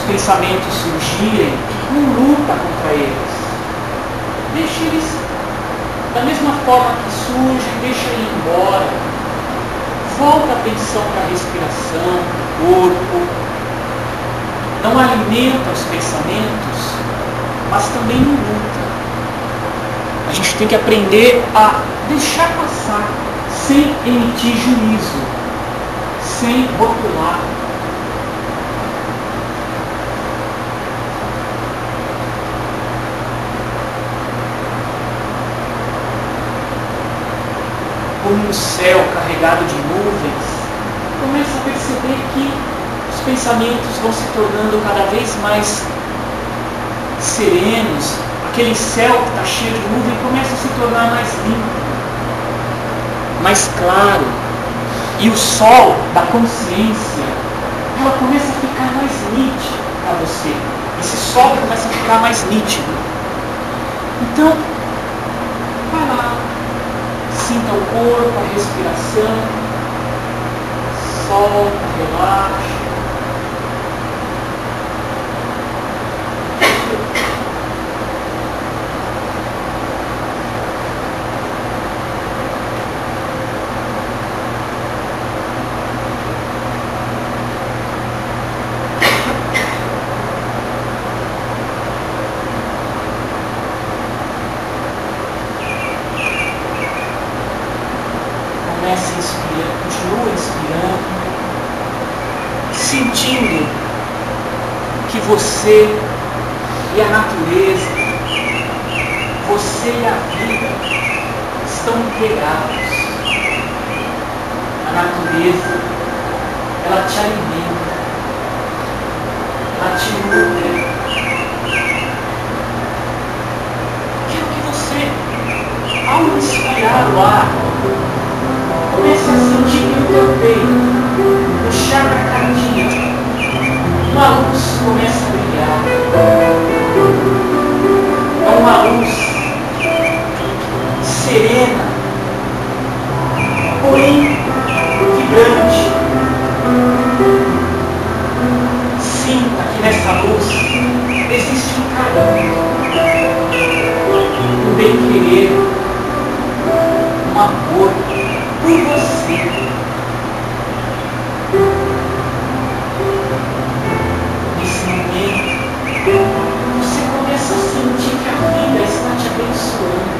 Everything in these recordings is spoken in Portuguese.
pensamentos surgirem, não luta contra eles. Deixa eles, da mesma forma que surgem, deixa ele ir embora. Volta a atenção para a respiração, para o corpo. Não alimenta os pensamentos, mas também não luta. A gente tem que aprender a deixar passar, sem emitir juízo, sem rotular. Como um céu carregado de nuvens, começa a perceber que os pensamentos vão se tornando cada vez mais serenos. Aquele céu que está cheio de nuvem começa a se tornar mais limpo, mais claro. E o sol da consciência, ela começa a ficar mais nítida para você. Esse sol começa a ficar mais nítido. Então, vai lá. Sinta o corpo, a respiração, solta, relaxa. Continua inspirando, sentindo que você e a natureza, você e a vida estão integrados. A natureza, ela te alimenta, ela te nutre. Quero que você, ao inspirar o ar, comece a sentir que no teu peito, no chakra cardíaco, uma luz começa a brilhar. É uma luz serena, porém vibrante. Sinta que nessa luz existe um carinho, um bem-querer, um amor por você. Nesse momento, você começa a sentir que a vida está te abençoando.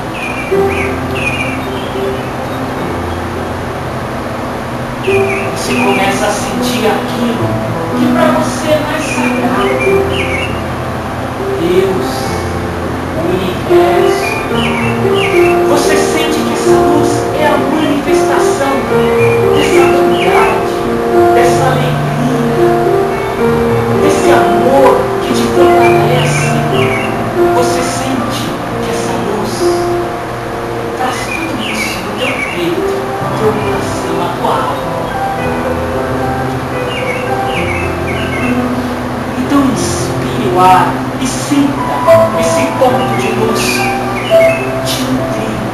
Você começa a sentir aquilo que para você é mais sagrado. Deus, o universo. Você sente que essa luz é a manifestação dessa bondade, dessa alegria, desse amor que te fortalece. Você sente que essa luz traz tudo isso no teu peito, no teu coração, na tua alma. Então inspire o ar e sinta esse ponto de luz te nutrindo.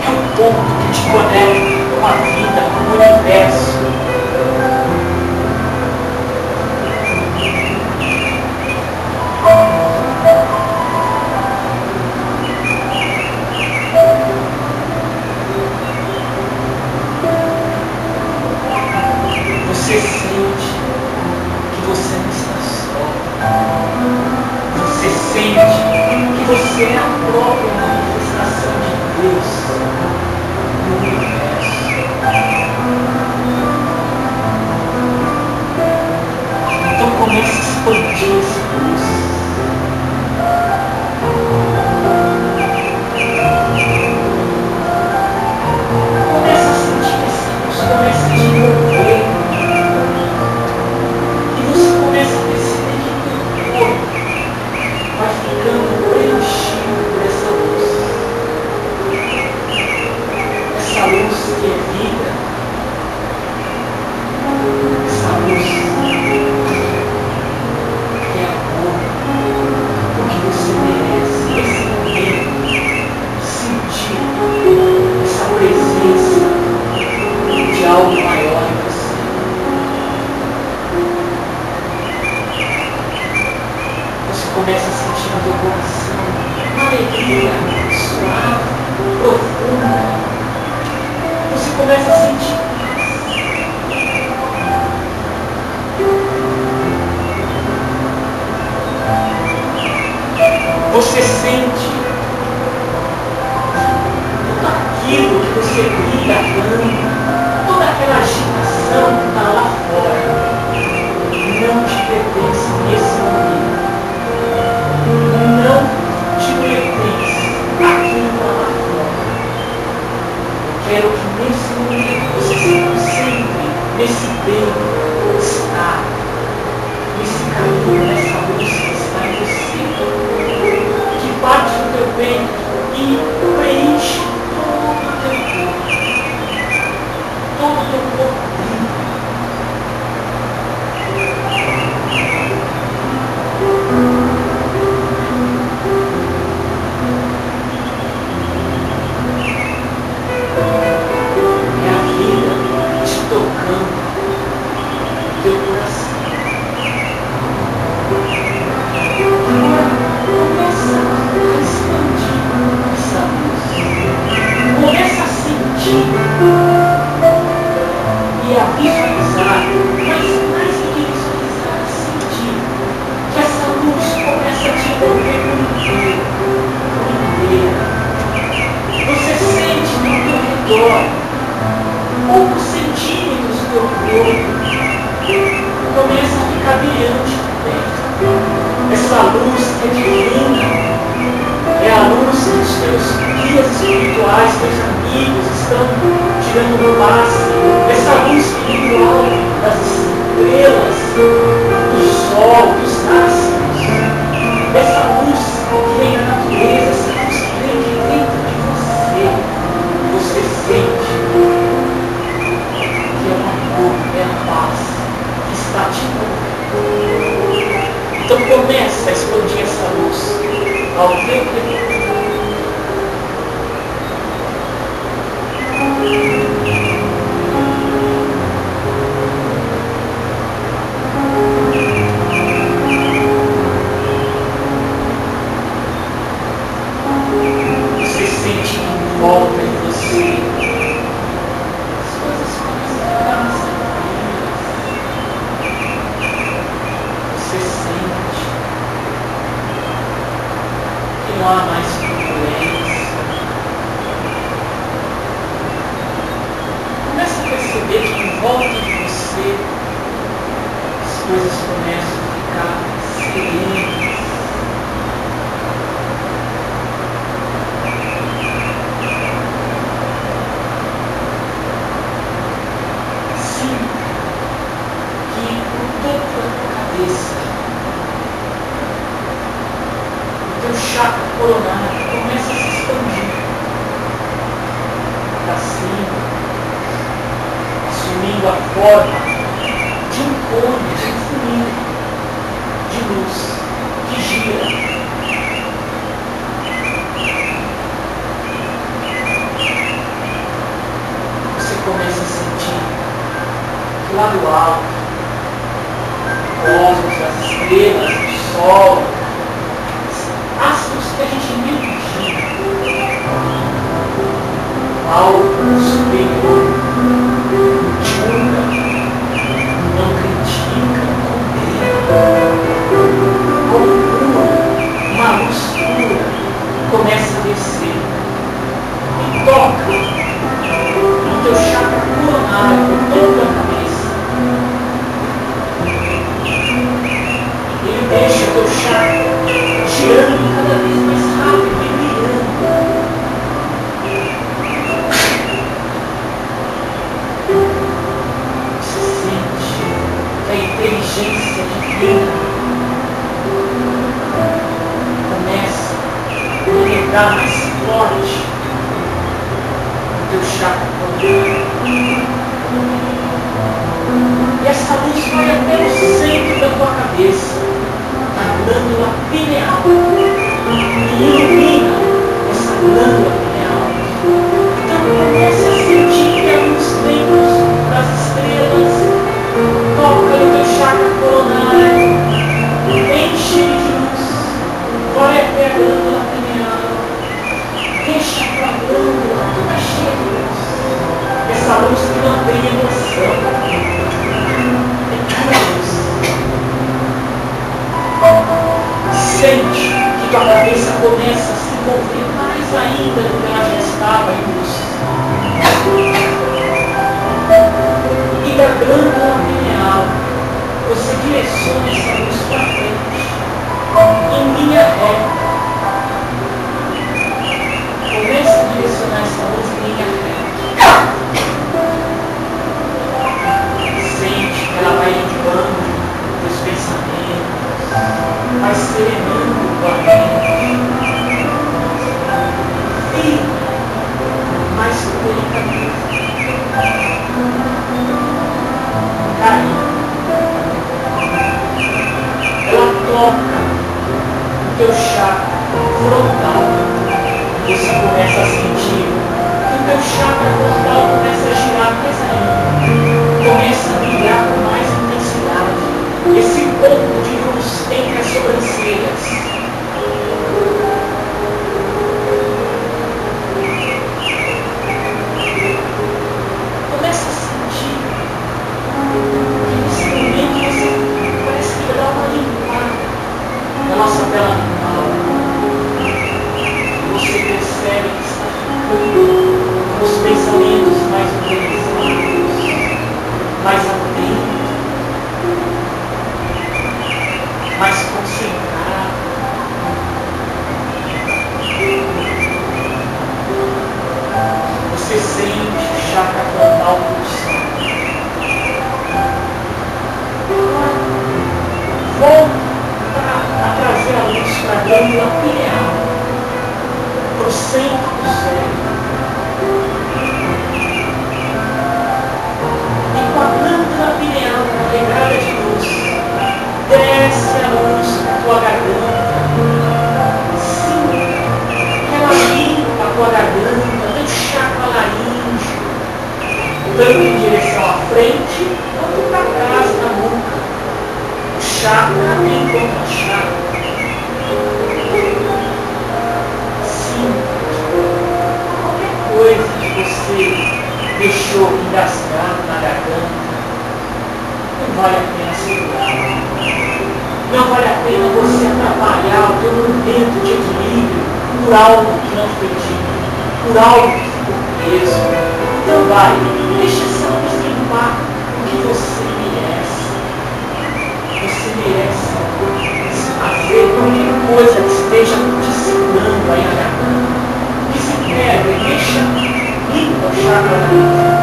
É o ponto que te conecta com a vida, com o universo. Você sente que você não está só. Você sente que você é a própria manifestação de Deus no universo. Então comece a expandir essa luz. Comece a sentir que essa luz começa a te envolver. E você começa a perceber que o corpo vai ficando preenchido por essa luz. Essa luz que é vida. Essa luz que é amor. Porque você merece esse momento sentir essa presença de algo maior em você. começa a sentir. Você sente tudo aquilo que você briga tanto, toda aquela agitação que está lá fora, não te pertence nesse momento. Não te pertence aquilo lá fora. Quero que nesse momento você se concentre nesse bem que está, nesse caminho, nessa luz que está em você. Parte do teu peito e preenche todo o teu corpo. Todo o teu corpo brilha. É a vida te tocando no teu coração. Começa a sentir e a visualizar, mas mais do que visualizar, a sentir que essa luz começa a te envolver por inteira. Você sente no teu redor, poucos centímetros do teu corpo, começa a ficar brilhante também. Essa luz que é divina, é a luz que os teus guias espirituais, teus amigos estão tirando no máximo. Essa luz espiritual das estrelas, do sol, dos astros. Essa luz que vem da natureza, essa luz que vem de dentro de você. Você sente que é o amor, é a paz que está te envolvendo. Então começa a expandir essa luz ao teu redor. Você sente em volta de você as coisas começam a ficar mais tranquilas. Você sente que não há mais turbulência. Começa a perceber que em volta de você as coisas começam a ficar serenas. Sinta que o topo da tua cabeça, teu chakra coronário começa a se expandir para cima, assumindo a forma de um cone, de um funil de luz que gira. Você começa a sentir que lá do alto, o cosmos, as estrelas, o sol, astros que a gente nem imagina, algo superior, julga, não critica, condena, uma luz pura começa a descer e toca no teu chakra coronário, no topo da cabeça. Ele deixa o teu chakra girando cada vez mais rápido e brilhando. Você sente que a inteligência divina começa a penetrar mais forte no teu chakra coronário. E essa luz vai até o centro da tua cabeça, a glândula pineal, e ilumina essa glândula pineal. Então comece a sentir que a luz vem das estrelas, toca no teu chakra coronário, enche de luz, vai até a glândula pineal, deixa a tua glândula toda cheia de luz. Essa luz que não tem emoção. É cada luz. Sente que tua cabeça começa a se envolver mais ainda do que ela já estava em luz. E da glândula pineal, você direciona essa luz para frente, em linha reta. Comece a direcionar essa luz em linha reta. Sente que ela vai limpando os pensamentos, vai serenando tua mente. E mais delicadamente. Carinho. Ela toca o teu chakra frontal. Você começa a sentir que o teu chakra frontal começa a girar mais ainda. Começa a brilhar com mais intensidade. Esse ponto de luz entre as sobrancelhas. Começa a sentir que nesse momento você parece que dá uma limpada na nossa tela mental. Você percebe que está ficando com os pensamentos mais organizados, mais atentos, mais concentrados. Você sente o chakra frontal pulsar. Volta a trazer a luz para a glândula pineal, para o centro do cérebro. E com a glândula pineal carregada de luz, desce a luz para a tua garganta. Sinta que ela limpa a tua garganta, teu chakra laríngeo, tanto em direção à frente quanto para trás da nuca. O chakra em contra chakra. Sinta qualquer coisa que você deixou engasgado na garganta, não vale a pena segurar. Não vale a pena você atrapalhar o teu movimento de equilíbrio por algo que não foi dito, por algo que ficou preso. Então vai, deixa essa luz limpar o que você merece. Você merece fazer qualquer coisa que esteja te segurando aí na garganta. Desintegra e deixa limpa o chakra da mente.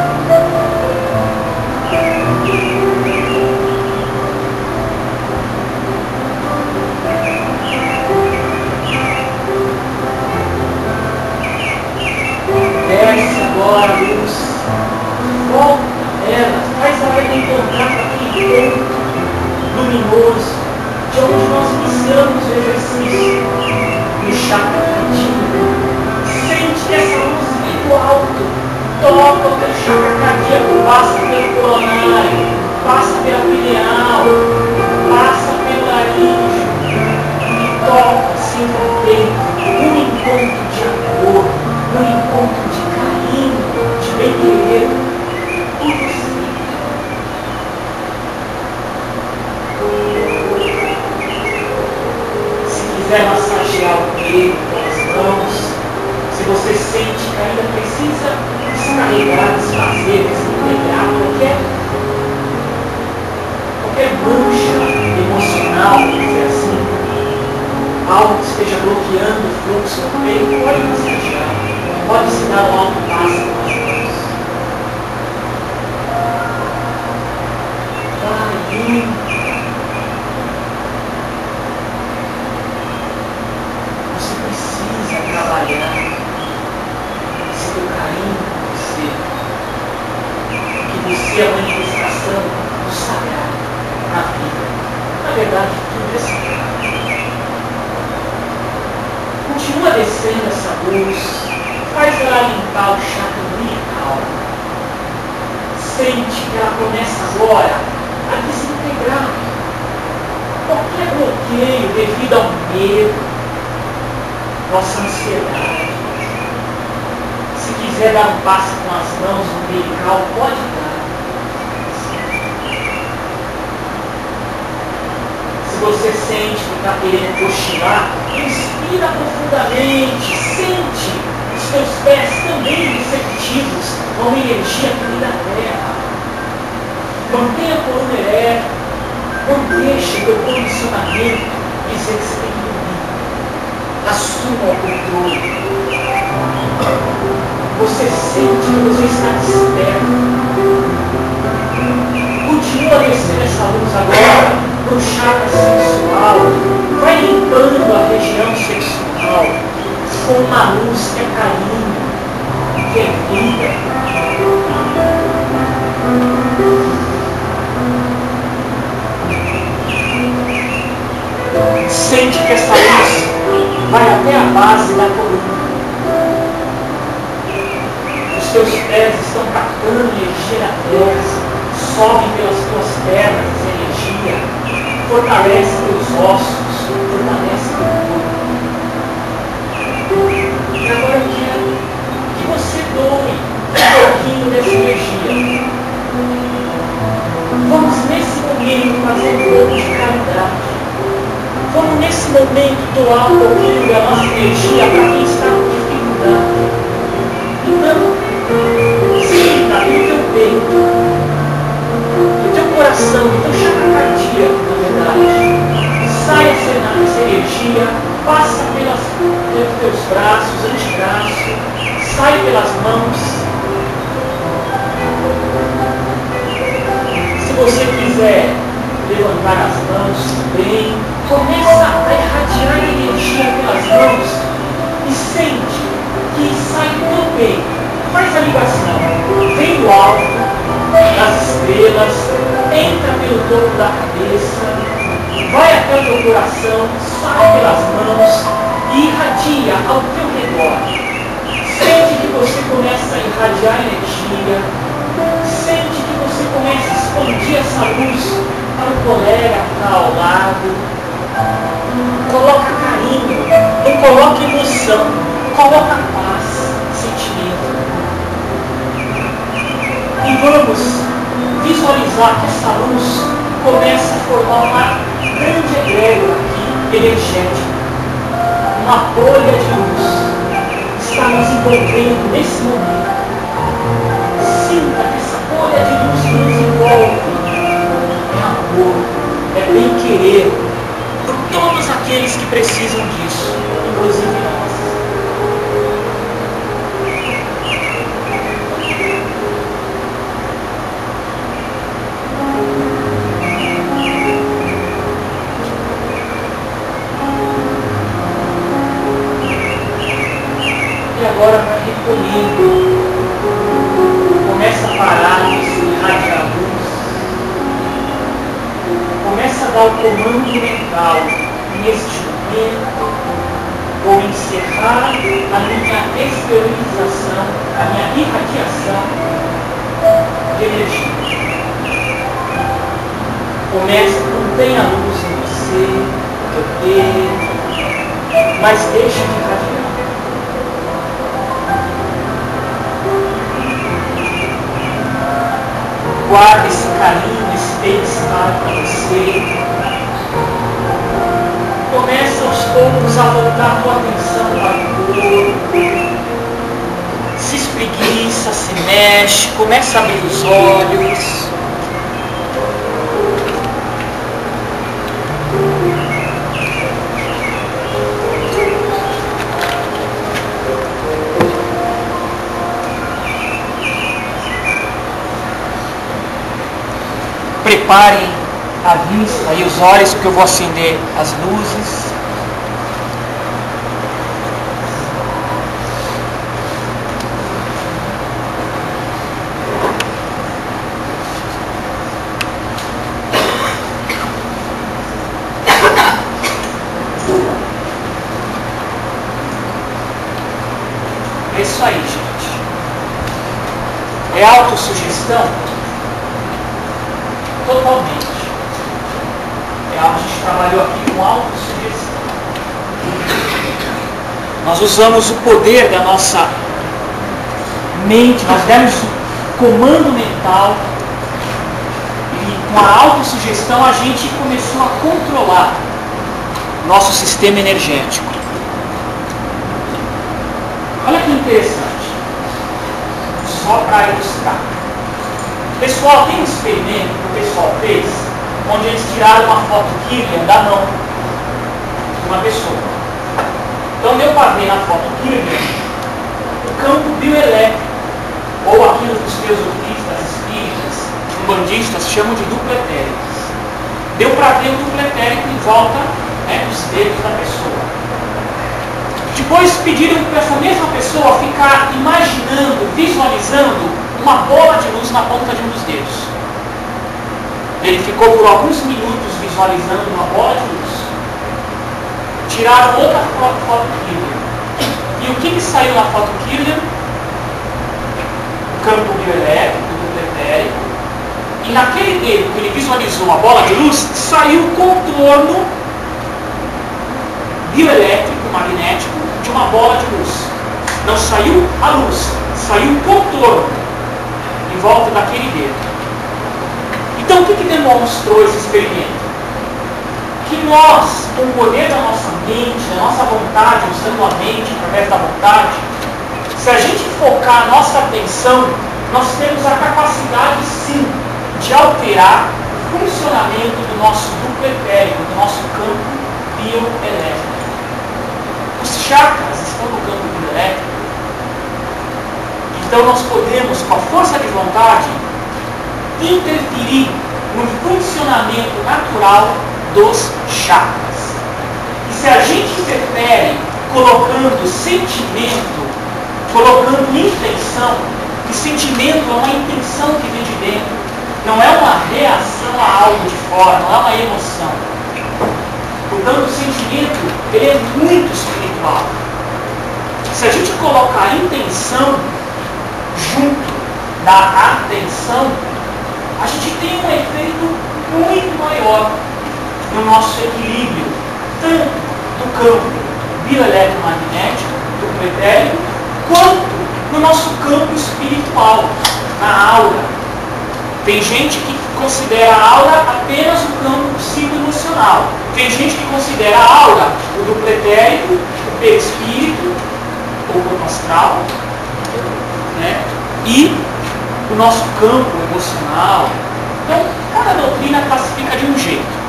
Desce agora a luz, volta ela, faz ela encontrar com aquele ponto luminoso de onde nós iniciamos o exercício do chakra cardíaco. Sente que essa luz vem do alto, toca o teu chakra cardíaco, passa pelo coronário, passa pela pineal, passa pelo laríngeo e toca assim no peito, um encontro de amor, um encontro de carinho, de bem-querer por você. Se quiser massagear o peito com as mãos, se você sente que ainda precisa descarregar, desfazer, desintegrar qualquer mancha emocional, vamos dizer assim, algo que esteja bloqueando o fluxo no peito, pode massagear, pode se dar um alto passo com as mãos. Vai indo. Você precisa trabalhar esse teu carinho por você, porque você é a manifestação do sagrado na vida. Na verdade, tudo é sagrado. Continua descendo essa luz, faz ela limpar o chakra umbilical. Sente que ela começa agora a desintegrar qualquer bloqueio devido ao medo, nossa ansiedade. Se quiser dar um passo com as mãos no umbilical pode dar. Se você sente que está querendo cochilar, inspira profundamente, sente os seus pés também receptivos a uma energia que vem da terra. Mantenha a coluna ereta, não deixe o teu condicionamento dizer que você tem que dormir. Assuma o controle. Você sente que você está desperto. Continua descendo essa luz agora para o chakra sexual. Vai limpando a região sexual com uma luz que é carinho, que é vida. Sente que essa luz vai até a base da coluna. Os teus pés estão captando energia da terra, sobem pelas tuas pernas essa energia, fortalece teus ossos, fortalece teu corpo. E agora eu quero que você doe um pouquinho dessa energia. Vamos nesse momento fazer um pouco de caridade. Vamos nesse momento doar um pouquinho da nossa energia para quem está com dificuldade. Então, sinta no teu peito, no teu coração, no teu chakra cardíaco, na verdade. Sai essa energia, passa pelos teus braços, antebraço, sai pelas mãos. Se você quiser levantar as mãos também, começa a irradiar energia pelas mãos e sente que sai do teu peito. Faz a ligação, vem do alto, das estrelas, entra pelo topo da cabeça, vai até o teu coração, sai pelas mãos e irradia ao teu redor. Sente que você começa a irradiar energia, sente que você começa a expandir essa luz para o colega que está ao lado. Coloca carinho, não coloca emoção, coloca paz, sentimento. E vamos visualizar que essa luz começa a formar uma grande egrégora aqui, energética. Uma bolha de luz está nos envolvendo nesse momento. Sinta que essa bolha de luz que nos envolve é amor, é bem-querer por todos aqueles que precisam disso, inclusive nós. E agora vai recolhendo. Começa a parar de se irradiar a luz. Começa a dar o comando mental. Neste momento, vou encerrar a minha esterilização, a minha irradiação de energia. Começa, mantém a luz em você, no teu peito, mas deixa de irradiar. Guarda esse carinho, esse bem-estar para você. Começa aos poucos a voltar a tua atenção para o corpo. Se espreguiça, se mexe, começa a abrir os olhos. Preparem a vista e os olhos, porque eu vou acender as luzes. É isso aí, gente. É autossugestão? Totalmente. É algo que a gente trabalhou aqui com autossugestão. Nós usamos o poder da nossa mente, nós demos comando mental e com a autossugestão a gente começou a controlar nosso sistema energético. Olha que interessante, só para ilustrar. Pessoal, tem um experimento que o pessoal fez, onde eles tiraram uma foto Kirlian da mão de uma pessoa. Então deu para ver na foto Kirlian o campo bioelétrico, ou aquilo que os filosofistas espíritas, umbandistas chamam de duplo etérico. Deu para ver o duplo etérico em volta dos dedos da pessoa. Depois pediram para essa mesma pessoa ficar imaginando, visualizando uma bola de luz na ponta de um dos dedos. Ele ficou por alguns minutos visualizando uma bola de luz. Tiraram outra foto Kirlian. E o que saiu na foto Kirlian? O campo bioelétrico, o duplo etérico. E naquele dedo que ele visualizou uma bola de luz, saiu o contorno bioelétrico, magnético, de uma bola de luz. Não saiu a luz, saiu o contorno em volta daquele dedo. Então o que demonstrou esse experimento? Que nós, com o poder da nossa mente, da nossa vontade, usando a mente através da vontade, se a gente focar a nossa atenção, nós temos a capacidade sim de alterar o funcionamento do nosso duplo etérico, do nosso campo bioelétrico. Os chakras estão no campo bioelétrico. Então nós podemos, com a força de vontade, interferir no funcionamento natural dos chakras. E se a gente interfere colocando sentimento, colocando intenção, e sentimento é uma intenção que vem de dentro, não é uma reação a algo de fora, não é uma emoção. Portanto, o sentimento ele é muito espiritual. Se a gente colocar intenção junto da atenção, a gente tem um efeito muito maior no nosso equilíbrio, tanto do campo bioeletromagnético, do etérico, quanto no nosso campo espiritual, na aura. Tem gente que considera a aura apenas o campo psicoemocional. Tem gente que considera a aura o duplo etérico, o perispírito, ou o astral, né? E o nosso campo emocional. Então, cada doutrina classifica de um jeito.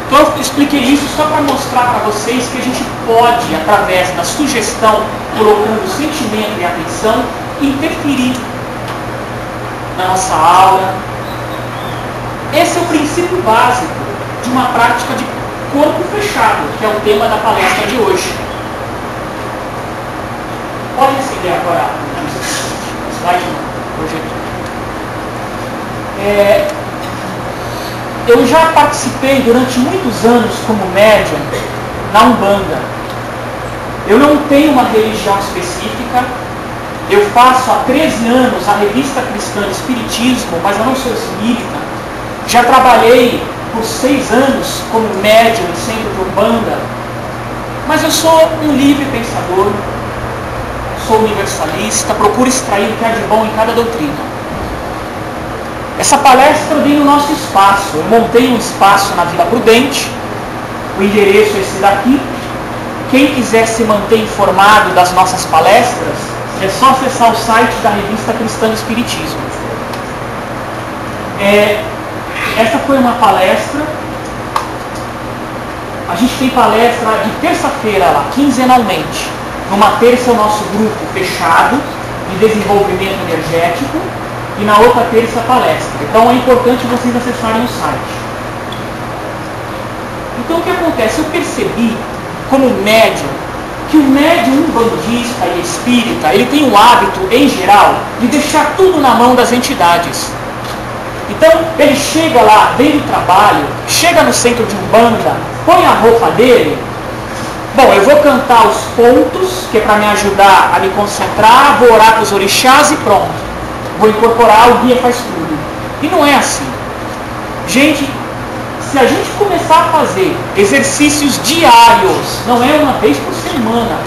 Então, eu expliquei isso só para mostrar para vocês que a gente pode, através da sugestão, colocando sentimento e atenção, interferir na nossa aura. Esse é o princípio básico de uma prática de corpo fechado, que é o tema da palestra de hoje. Pode acender agora o slide do projetor. Eu já participei durante muitos anos como médium na Umbanda. Eu não tenho uma religião específica. Eu faço há 13 anos a revista cristã de Espiritismo, mas eu não sou espírita. Já trabalhei por 6 anos como médium em centro de Umbanda. Mas eu sou um livre pensador, sou universalista, procuro extrair o que há de bom em cada doutrina. Essa palestra eu dei no nosso espaço. Eu montei um espaço na Vila Prudente. O endereço é esse daqui. Quem quiser se manter informado das nossas palestras, é só acessar o site da revista Cristã do Espiritismo. Essa foi uma palestra. A gente tem palestra de terça-feira lá, quinzenalmente. Numa terça é o nosso grupo fechado de desenvolvimento energético. E na outra terça palestra. Então é importante vocês acessarem o site. Então o que acontece? Eu percebi, como médium, que o médium umbandista e espírita, ele tem o hábito, em geral, de deixar tudo na mão das entidades. Então ele chega lá, vem do trabalho, chega no centro de Umbanda, põe a roupa dele. Bom, eu vou cantar os pontos, que é para me ajudar a me concentrar, vou orar para os orixás e pronto. Vou incorporar, o guia faz tudo. E não é assim. Gente, se a gente começar a fazer exercícios diários, não é uma vez por semana,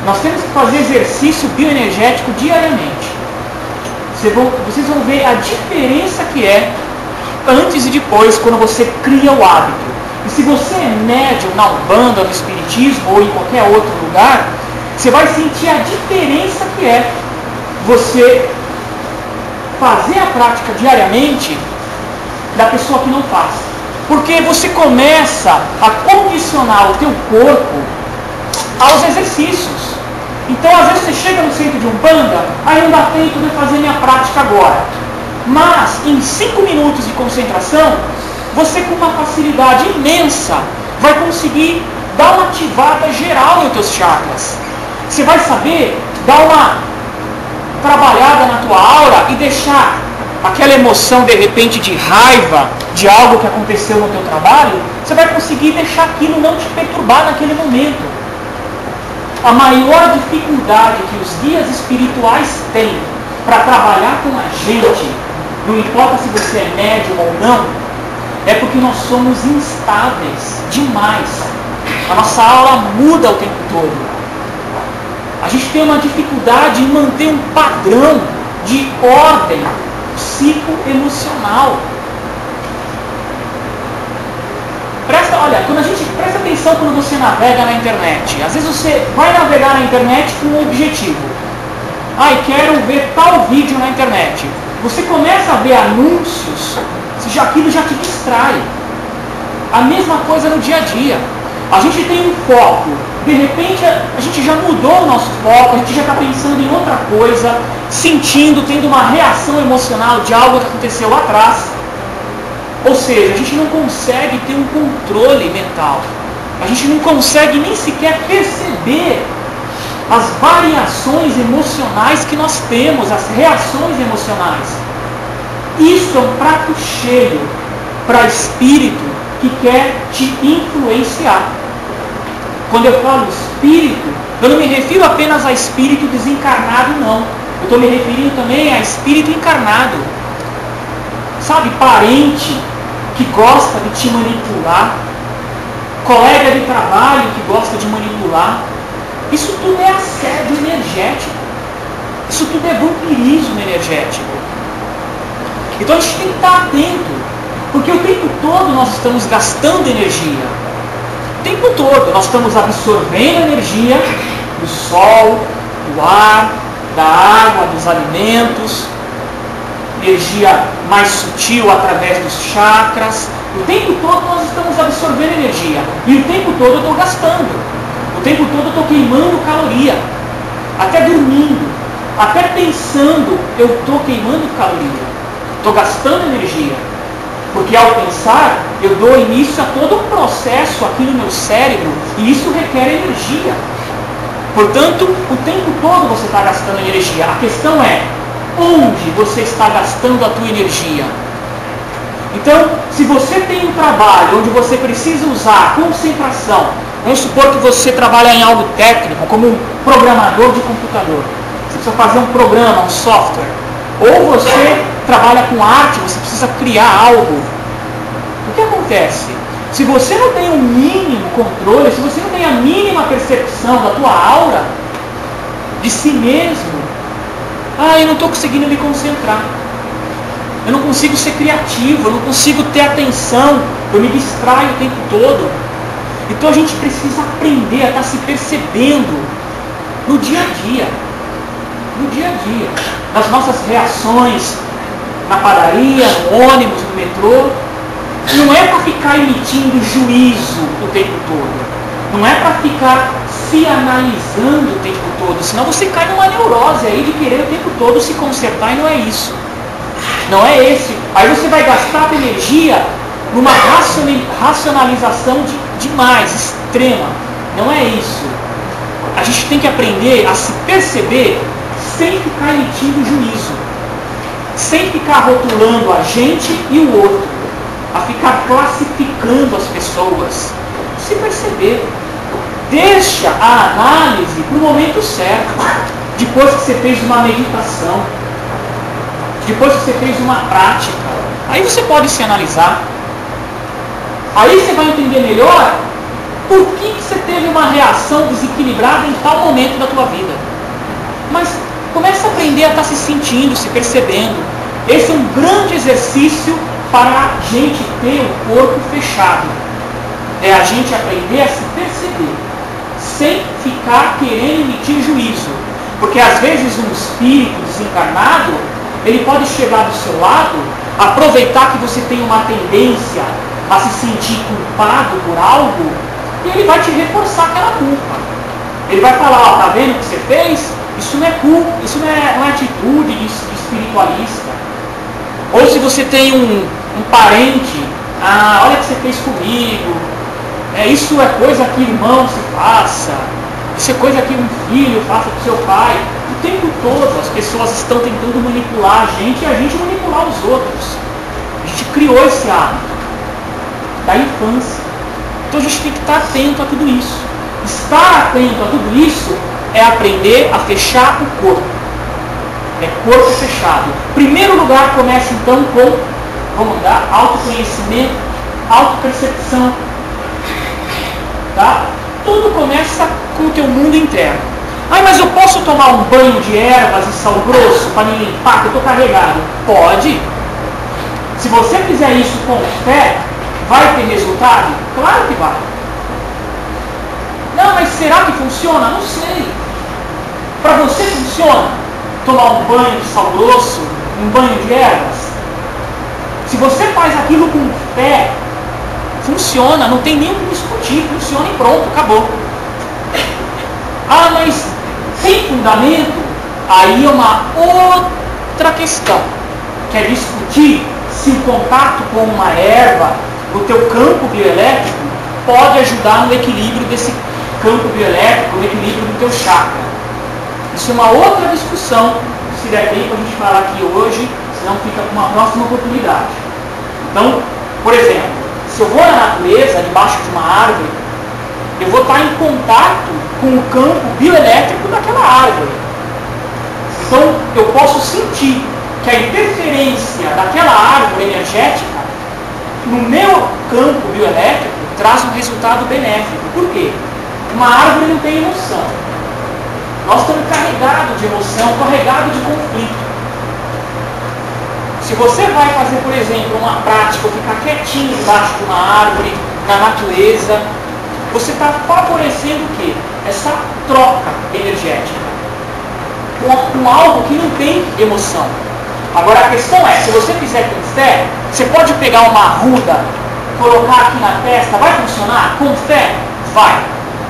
nós temos que fazer exercício bioenergético diariamente. Vocês vão ver a diferença que é antes e depois, quando você cria o hábito. E se você é médium na Umbanda, no Espiritismo ou em qualquer outro lugar, você vai sentir a diferença que é você fazer a prática diariamente da pessoa que não faz. Porque você começa a condicionar o teu corpo aos exercícios. Então, às vezes você chega no centro de Umbanda, aí não dá tempo de fazer minha prática agora. Mas, em 5 minutos de concentração, você com uma facilidade imensa vai conseguir dar uma ativada geral nos teus chakras. Você vai saber dar uma trabalhada na tua aura e deixar aquela emoção de repente de raiva de algo que aconteceu no teu trabalho, você vai conseguir deixar aquilo não te perturbar naquele momento. A maior dificuldade que os guias espirituais têm para trabalhar com a gente, não importa se você é médium ou não, é porque nós somos instáveis demais. A nossa aura muda o tempo todo. A gente tem uma dificuldade em manter um padrão de ordem psicoemocional. Quando a gente presta atenção quando você navega na internet. Às vezes você vai navegar na internet com um objetivo. Quero ver tal vídeo na internet. Você começa a ver anúncios, aquilo já te distrai. A mesma coisa no dia a dia. A gente tem um foco, de repente a gente já mudou o nosso foco, a gente já está pensando em outra coisa, sentindo, tendo uma reação emocional de algo que aconteceu lá atrás. Ou seja, a gente não consegue ter um controle mental. A gente não consegue nem sequer perceber as variações emocionais que nós temos, as reações emocionais. Isso é um prato cheio para espírito que quer te influenciar. Quando eu falo espírito, eu não me refiro apenas a espírito desencarnado, não. Eu estou me referindo também a espírito encarnado. Sabe, parente que gosta de te manipular, colega de trabalho que gosta de manipular. Isso tudo é assédio energético. Isso tudo é vampirismo energético. Então a gente tem que estar atento, porque o tempo todo nós estamos gastando energia. O tempo todo nós estamos absorvendo energia do sol, do ar, da água, dos alimentos, energia mais sutil através dos chakras. O tempo todo nós estamos absorvendo energia. E o tempo todo eu estou gastando. O tempo todo eu estou queimando caloria. Até dormindo, até pensando, eu estou queimando caloria. Estou gastando energia. Porque ao pensar, eu dou início a todo um processo aqui no meu cérebro. E isso requer energia. Portanto, o tempo todo você está gastando energia. A questão é, onde você está gastando a tua energia? Então, se você tem um trabalho onde você precisa usar concentração, vamos supor que você trabalha em algo técnico, como um programador de computador. Você precisa fazer um programa, um software. Ou você trabalha com arte, você precisa criar algo. O que acontece? Se você não tem um mínimo controle, se você não tem a mínima percepção da tua aura, de si mesmo, eu não estou conseguindo me concentrar. Eu não consigo ser criativo, eu não consigo ter atenção, eu me distraio o tempo todo. Então a gente precisa aprender a estar se percebendo no dia a dia. No dia a dia. Nas nossas reações, na padaria, no ônibus, no metrô. Não é para ficar emitindo juízo o tempo todo. Não é para ficar se analisando o tempo todo. Senão você cai numa neurose aí de querer o tempo todo se consertar, e não é isso. Não é esse. Aí você vai gastar a energia numa racionalização demais, extrema. Não é isso. A gente tem que aprender a se perceber sem ficar emitindo juízo. Sem ficar rotulando a gente e o outro. A ficar classificando as pessoas. Se perceber. Deixa a análise para o momento certo. Depois que você fez uma meditação. Depois que você fez uma prática. Aí você pode se analisar. Aí você vai entender melhor por que você teve uma reação desequilibrada em tal momento da tua vida. Mas Começa a aprender a estar se sentindo, se percebendo. Esse é um grande exercício para a gente ter o corpo fechado. É a gente aprender a se perceber, sem ficar querendo emitir juízo. Porque às vezes um espírito desencarnado, ele pode chegar do seu lado, aproveitar que você tem uma tendência a se sentir culpado por algo, e ele vai te reforçar aquela culpa. Ele vai falar, ó, tá vendo o que você fez? Isso não é culpa, isso não é atitude de espiritualista. Ou se você tem um parente, olha o que você fez comigo, isso é coisa que irmão se faça, isso é coisa que um filho faça com seu pai. O tempo todo as pessoas estão tentando manipular a gente e a gente manipular os outros. A gente criou esse hábito da infância. Então a gente tem que estar atento a tudo isso. Estar atento a tudo isso é aprender a fechar o corpo. É corpo fechado. Primeiro lugar, começa então com, vamos lá, autoconhecimento, autopercepção. Tá? Tudo começa com o teu mundo interno. Mas eu posso tomar um banho de ervas e sal grosso para me limpar, que eu estou carregado? Pode. Se você fizer isso com fé, vai ter resultado? Claro que vai. Não, mas será que funciona? Não sei. Para você funciona tomar um banho de sal grosso, um banho de ervas? Se você faz aquilo com fé, funciona, não tem nem o que discutir, funciona e pronto, acabou. Mas sem fundamento? Aí é uma outra questão, que é discutir se o contato com uma erva, o teu campo bioelétrico, pode ajudar no equilíbrio desse campo bioelétrico, no equilíbrio do teu chakra. Isso é uma outra discussão, se der tempo a gente falar aqui hoje, senão fica para uma próxima oportunidade. Então, por exemplo, se eu vou na natureza, debaixo de uma árvore, eu vou estar em contato com o campo bioelétrico daquela árvore. Então, eu posso sentir que a interferência daquela árvore energética no meu campo bioelétrico traz um resultado benéfico. Por quê? Uma árvore não tem emoção. Nós estamos carregados de emoção, carregados de conflito. Se você vai fazer, por exemplo, uma prática, ou ficar quietinho debaixo de uma árvore, na natureza, você está favorecendo o quê? Essa troca energética com algo que não tem emoção. Agora a questão é, se você fizer com fé, você pode pegar uma arruda, colocar aqui na testa, vai funcionar? Com fé? Vai.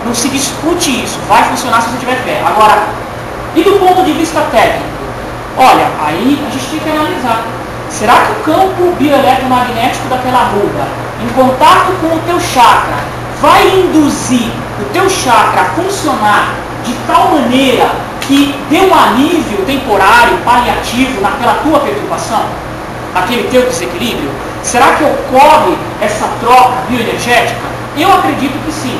Não se discute isso, vai funcionar se você tiver fé. Agora, e do ponto de vista técnico? Olha, aí a gente tem que analisar. Será que o campo bioeletromagnético daquela arruda, em contato com o teu chakra, vai induzir o teu chakra a funcionar de tal maneira que dê um alívio temporário, paliativo naquela tua perturbação? Aquele teu desequilíbrio? Será que ocorre essa troca bioenergética? Eu acredito que sim,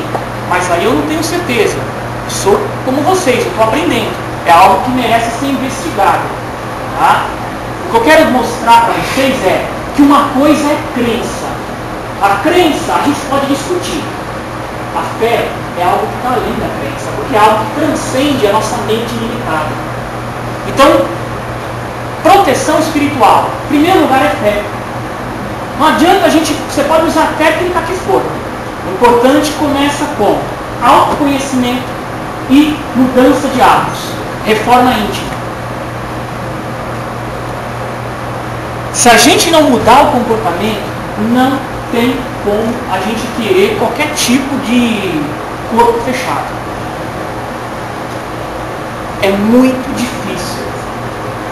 mas aí eu não tenho certeza. Eu sou como vocês, eu estou aprendendo. É algo que merece ser investigado. Tá? O que eu quero mostrar para vocês é que uma coisa é crença. A crença a gente pode discutir. A fé é algo que está além da crença, porque é algo que transcende a nossa mente limitada. Então, proteção espiritual. Em primeiro lugar é fé. Não adianta você pode usar a técnica que for. O importante começa com autoconhecimento e mudança de hábitos, reforma íntima. Se a gente não mudar o comportamento, não tem como a gente querer qualquer tipo de corpo fechado. É muito difícil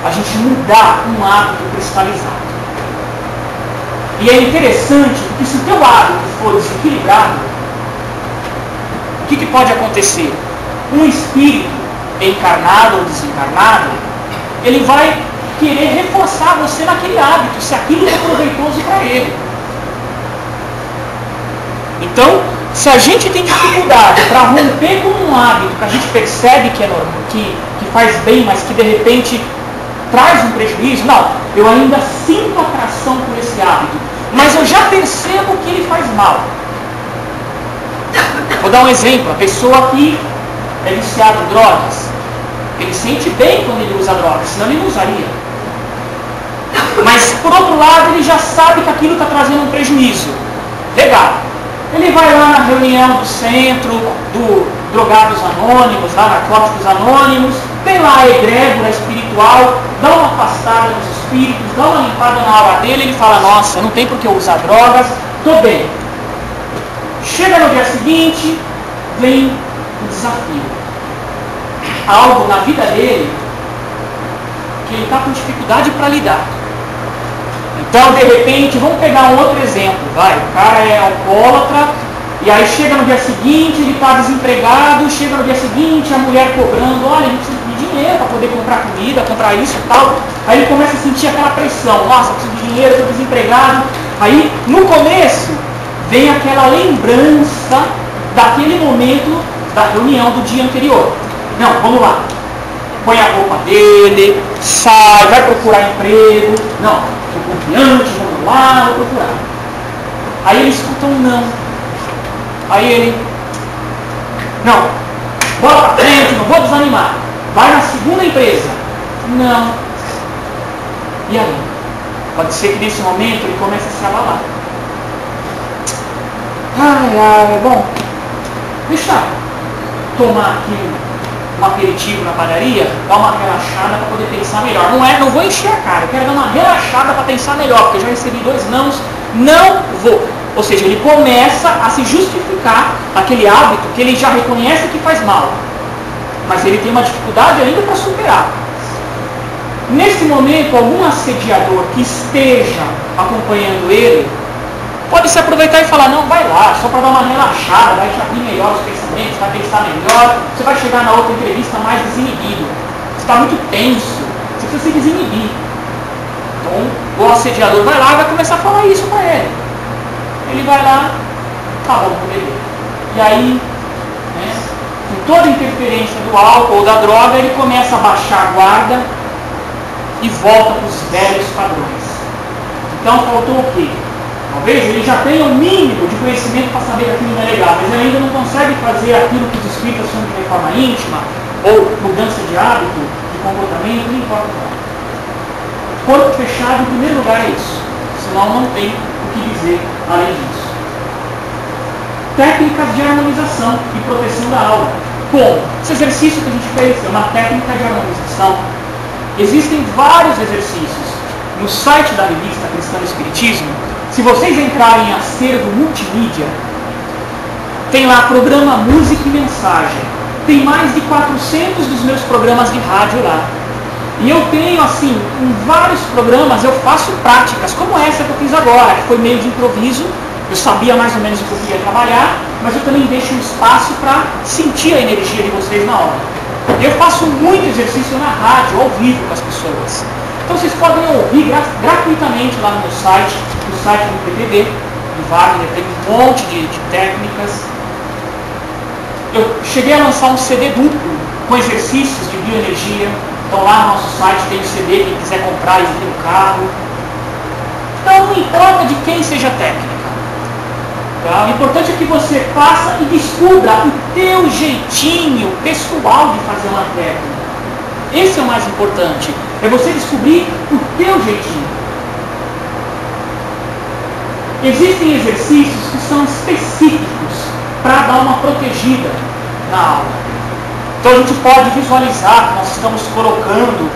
a gente mudar um hábito cristalizado. E é interessante porque se o teu hábito for desequilibrado, o que pode acontecer? Um espírito encarnado ou desencarnado, ele vai querer reforçar você naquele hábito, se aquilo é proveitoso para ele. Então, se a gente tem dificuldade para romper com um hábito que a gente percebe que é normal, que faz bem, mas que de repente traz um prejuízo, não, eu ainda sinto atração por esse hábito, mas eu já percebo que ele faz mal. Vou dar um exemplo, a pessoa que é viciada em drogas, Ele sente bem quando ele usa droga, senão ele não usaria. Mas, por outro lado, ele já sabe que aquilo está trazendo um prejuízo. Legal. Ele vai lá na reunião do centro, do Drogados Anônimos, lá Narcóticos Anônimos, tem lá a egrégora espiritual, dá uma afastada nos espíritos, dá uma limpada na aura dele, ele fala, nossa, não tem por que eu usar drogas, estou bem. Chega no dia seguinte, vem o desafio. Algo na vida dele que ele está com dificuldade para lidar. Então, de repente, vamos pegar um outro exemplo, vai, o cara é alcoólatra, e aí chega no dia seguinte, ele está desempregado, chega no dia seguinte, a mulher cobrando, olha, a gente precisa de dinheiro para poder comprar comida, comprar isso e tal. Aí ele começa a sentir aquela pressão, nossa, preciso de dinheiro, estou desempregado. Aí, no começo, vem aquela lembrança daquele momento da reunião do dia anterior. Não, vamos lá. Põe a roupa dele, sai, vai procurar emprego. Não, estou confiante, vamos lá, vou procurar. Aí ele escuta um não. Aí ele, não, bola pra frente, não vou desanimar. Vai na segunda empresa. Não. E aí? Pode ser que nesse momento ele comece a se abalar. Bom, deixa eu tomar aqui um aperitivo na padaria, dar uma relaxada para poder pensar melhor. Não vou encher a cara, eu quero dar uma relaxada para pensar melhor, porque eu já recebi 2 nãos, não vou. Ou seja, ele começa a se justificar aquele hábito que ele já reconhece que faz mal, mas ele tem uma dificuldade ainda para superar. Nesse momento, algum assediador que esteja acompanhando ele pode se aproveitar e falar, não, vai lá, só para dar uma relaxada, vai te abrir melhor os pensamentos, vai pensar melhor, você vai chegar na outra entrevista mais desinibido. Você está muito tenso, você precisa se desinibir. Então, o assediador vai lá e vai começar a falar isso para ele. Ele vai lá, tá bom, vou beber. E aí, né, com toda a interferência do álcool ou da droga, ele começa a baixar a guarda e volta para os velhos padrões. Então, faltou o quê? Talvez ele já tenha um mínimo de conhecimento para saber que aquilo não é legal, mas ele ainda não consegue fazer aquilo que os espíritas chamam de reforma íntima, ou mudança de hábito, de comportamento, não importa não. Corpo fechado, em primeiro lugar, é isso. Senão não tem o que dizer além disso. Técnicas de harmonização e proteção da aura. Como? Esse exercício que a gente fez é uma técnica de harmonização. Existem vários exercícios. No site da revista Cristã do Espiritismo, se vocês entrarem em acervo multimídia, tem lá programa Música e Mensagem. Tem mais de 400 dos meus programas de rádio lá. E eu tenho, assim, em vários programas eu faço práticas, como essa que eu fiz agora, que foi meio de improviso. Eu sabia mais ou menos o que eu queria trabalhar, mas eu também deixo um espaço para sentir a energia de vocês na hora. Eu faço muito exercício na rádio, ao vivo com as pessoas. Então vocês podem ouvir gratuitamente lá no meu site, no site do PTB, do Wagner, tem um monte de técnicas. Eu cheguei a lançar um CD duplo com exercícios de bioenergia. Então lá no nosso site tem o CD, quem quiser comprar e vir no carro. Então não importa de quem seja a técnica. Tá? O importante é que você faça e descubra o teu jeitinho pessoal de fazer uma técnica. Esse é o mais importante. É você descobrir o teu jeitinho. Existem exercícios que são específicos para dar uma protegida na aula. Então a gente pode visualizar que nós estamos colocando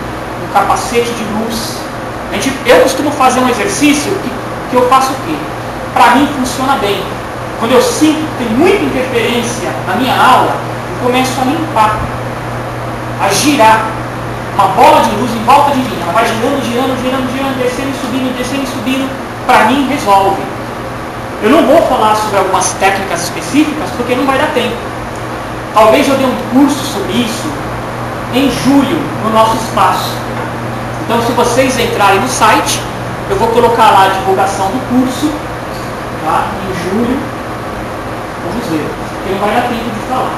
um capacete de luz. Eu costumo fazer um exercício que eu faço o quê? Para mim funciona bem. Quando eu sinto que tem muita interferência na minha aula, eu começo a limpar, a girar uma bola de luz em volta de mim. Ela vai girando, girando, girando, girando, descendo e subindo. Para mim resolve. Eu não vou falar sobre algumas técnicas específicas porque não vai dar tempo. Talvez eu dê um curso sobre isso em julho no nosso espaço. Então, se vocês entrarem no site, eu vou colocar lá a divulgação do curso, tá? Em julho. Vamos ver, porque não vai dar tempo de falar.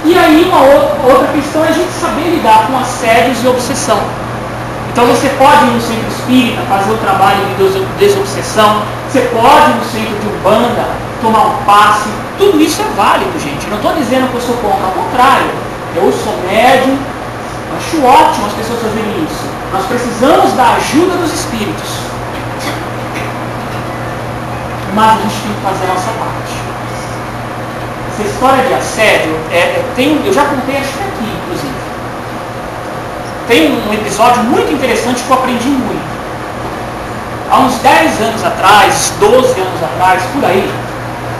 E aí, uma outra questão é a gente saber lidar com assédios e obsessão. Então, você pode ir no centro espírita fazer o trabalho de desobsessão, você pode ir no centro de Umbanda tomar um passe. Tudo isso é válido, gente. Eu não estou dizendo que eu sou contra, ao contrário. eu sou médium, acho ótimo as pessoas fazerem isso. Nós precisamos da ajuda dos espíritos. Mas a gente tem que fazer a nossa parte. Essa história de assédio, eu já contei, acho que aqui, inclusive. Tem um episódio muito interessante que eu aprendi muito. Há uns 10 anos atrás, 12 anos atrás, por aí,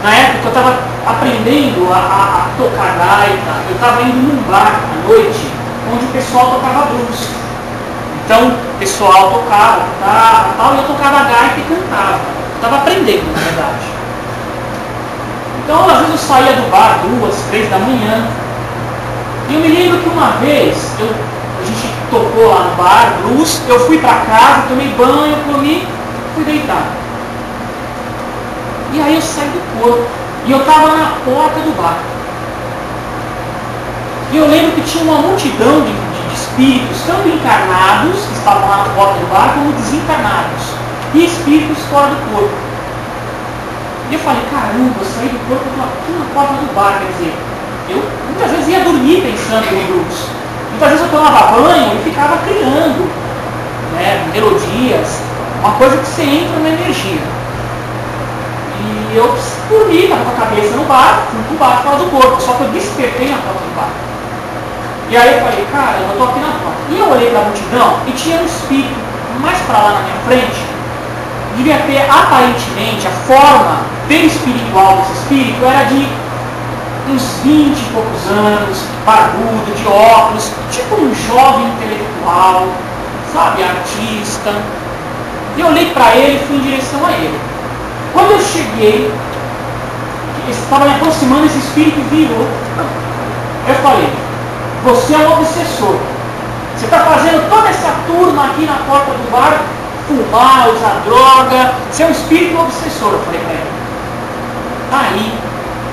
na época eu estava aprendendo a tocar gaita, eu estava indo num bar à noite, onde o pessoal tocava blues. Então, o pessoal tocava, tal, e eu tocava gaita e cantava. Eu estava aprendendo, na verdade. Então, às vezes eu saía do bar 2, 3 da manhã, e eu me lembro que uma vez, a gente tocou lá no bar, blues, eu fui para casa, tomei banho, comi, fui deitar. E aí eu saí do corpo, e eu estava na porta do bar. E eu lembro que tinha uma multidão de espíritos, tanto encarnados, que estavam lá na porta do bar, como desencarnados, e espíritos fora do corpo. E eu falei, caramba, eu saí do corpo, eu estou aqui na porta do bar, quer dizer, eu muitas vezes ia dormir pensando em blues. Muitas vezes eu tomava banho e ficava criando, né, melodias, uma coisa que você entra na energia. E eu dormi, estava com a cabeça no bar, fui pro bar fora do corpo, só que eu despertei na porta do bar. E aí eu falei, cara, eu estou aqui na porta. E eu olhei para a multidão e tinha um espírito mais para lá na minha frente, devia ter aparentemente a forma perispiritual desse espírito, era de uns 20 e poucos anos, barbudo, de óculos, tipo um jovem intelectual, sabe, artista. E eu olhei para ele e fui em direção a ele. Quando eu cheguei, estava me aproximando, esse espírito virou. Eu falei, você é um obsessor. Você está fazendo toda essa turma aqui na porta do bar, fumar, usar droga, você é um espírito obsessor, eu falei para ele. Aí,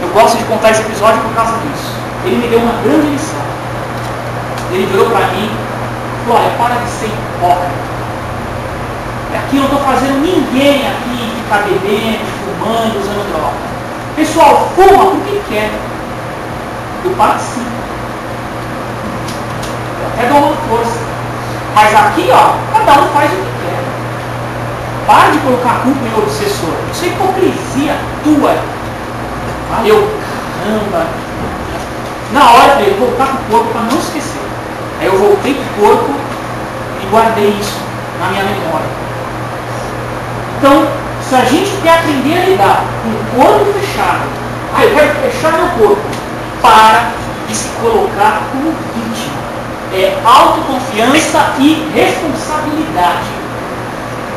eu gosto de contar esse episódio por causa disso. Ele me deu uma grande lição. Ele virou para mim e falou, olha, para de ser hipócrita. Aqui eu não estou fazendo ninguém aqui ficar bebendo, fumando, usando droga. O pessoal fuma porque quer. Eu participo. Eu até dou uma força. Mas aqui, ó, cada um faz o que quer. Para de colocar a culpa em obsessor. Isso é hipocrisia tua. Aí eu, caramba. Na hora eu falei, voltar para o corpo para não esquecer. Aí eu voltei para o corpo e guardei isso na minha memória. Então, se a gente quer aprender a lidar com o corpo fechado, eu quero fechar meu corpo, para de se colocar como vítima. É autoconfiança e responsabilidade.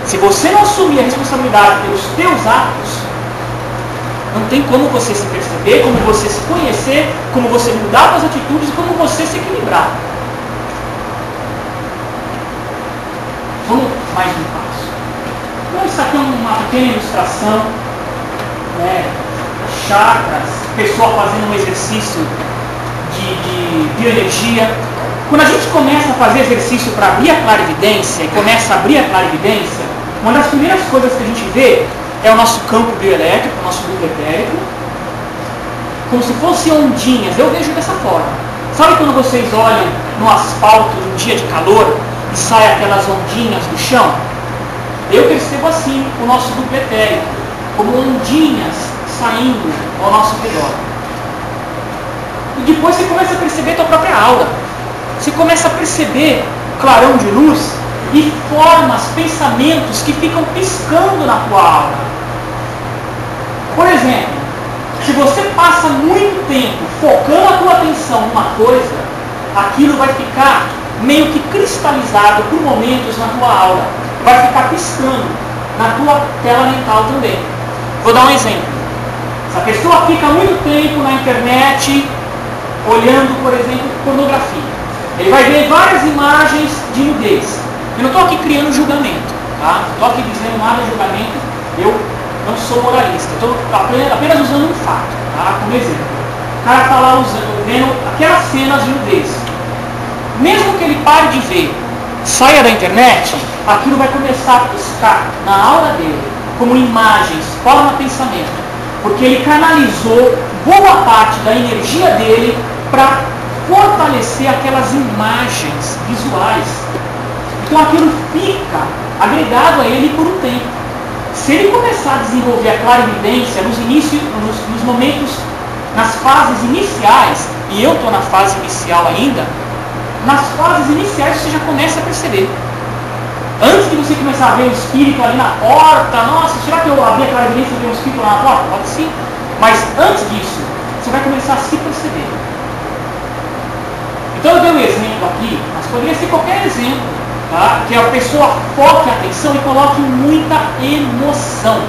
Se você não assumir a responsabilidade pelos teus atos, não tem como você se perceber, como você se conhecer, como você mudar suas atitudes e como você se equilibrar. Vamos mais um passo. Então, isso aqui é uma pequena ilustração, né, chakras, pessoa fazendo um exercício de bioenergia. Quando a gente começa a fazer exercício para abrir a clarividência e começa a abrir a clarividência, uma das primeiras coisas que a gente vê é o nosso campo bioelétrico, o nosso grupo etérico, como se fossem ondinhas. Eu vejo dessa forma. Sabe quando vocês olham no asfalto num dia de calor e saem aquelas ondinhas do chão? Eu percebo assim o nosso grupo etérico, como ondinhas saindo ao nosso redor. E depois você começa a perceber a tua própria aura. Você começa a perceber clarão de luz e formas, pensamentos que ficam piscando na tua aura. Por exemplo, se você passa muito tempo focando a tua atenção em uma coisa, aquilo vai ficar meio que cristalizado por momentos na tua aura. Vai ficar piscando na tua tela mental também. Vou dar um exemplo. Se a pessoa fica muito tempo na internet olhando, por exemplo, pornografia, ele vai ver várias imagens de nudez. Eu não estou aqui criando julgamento, tá? Não estou aqui dizendo nada de julgamento, eu não sou moralista, estou apenas usando um fato, tá? Como exemplo. O cara está lá vendo aquelas cenas de nudez. Mesmo que ele pare de ver, saia da internet, aquilo vai começar a piscar na aura dele, como imagens, forma pensamento, porque ele canalizou boa parte da energia dele para fortalecer aquelas imagens visuais. Então aquilo fica agregado a ele por um tempo. Se ele começar a desenvolver a clarividência nos momentos, nas fases iniciais, e eu estou na fase inicial ainda, nas fases iniciais você já começa a perceber. Antes de você começar a ver o espírito ali na porta, nossa, será que eu abri a clarividência e vi um espírito lá na porta? Pode sim. Mas antes disso, você vai começar a se perceber. Então eu dei um exemplo aqui, mas poderia ser qualquer exemplo, tá? Que a pessoa foque a atenção e coloque muita emoção.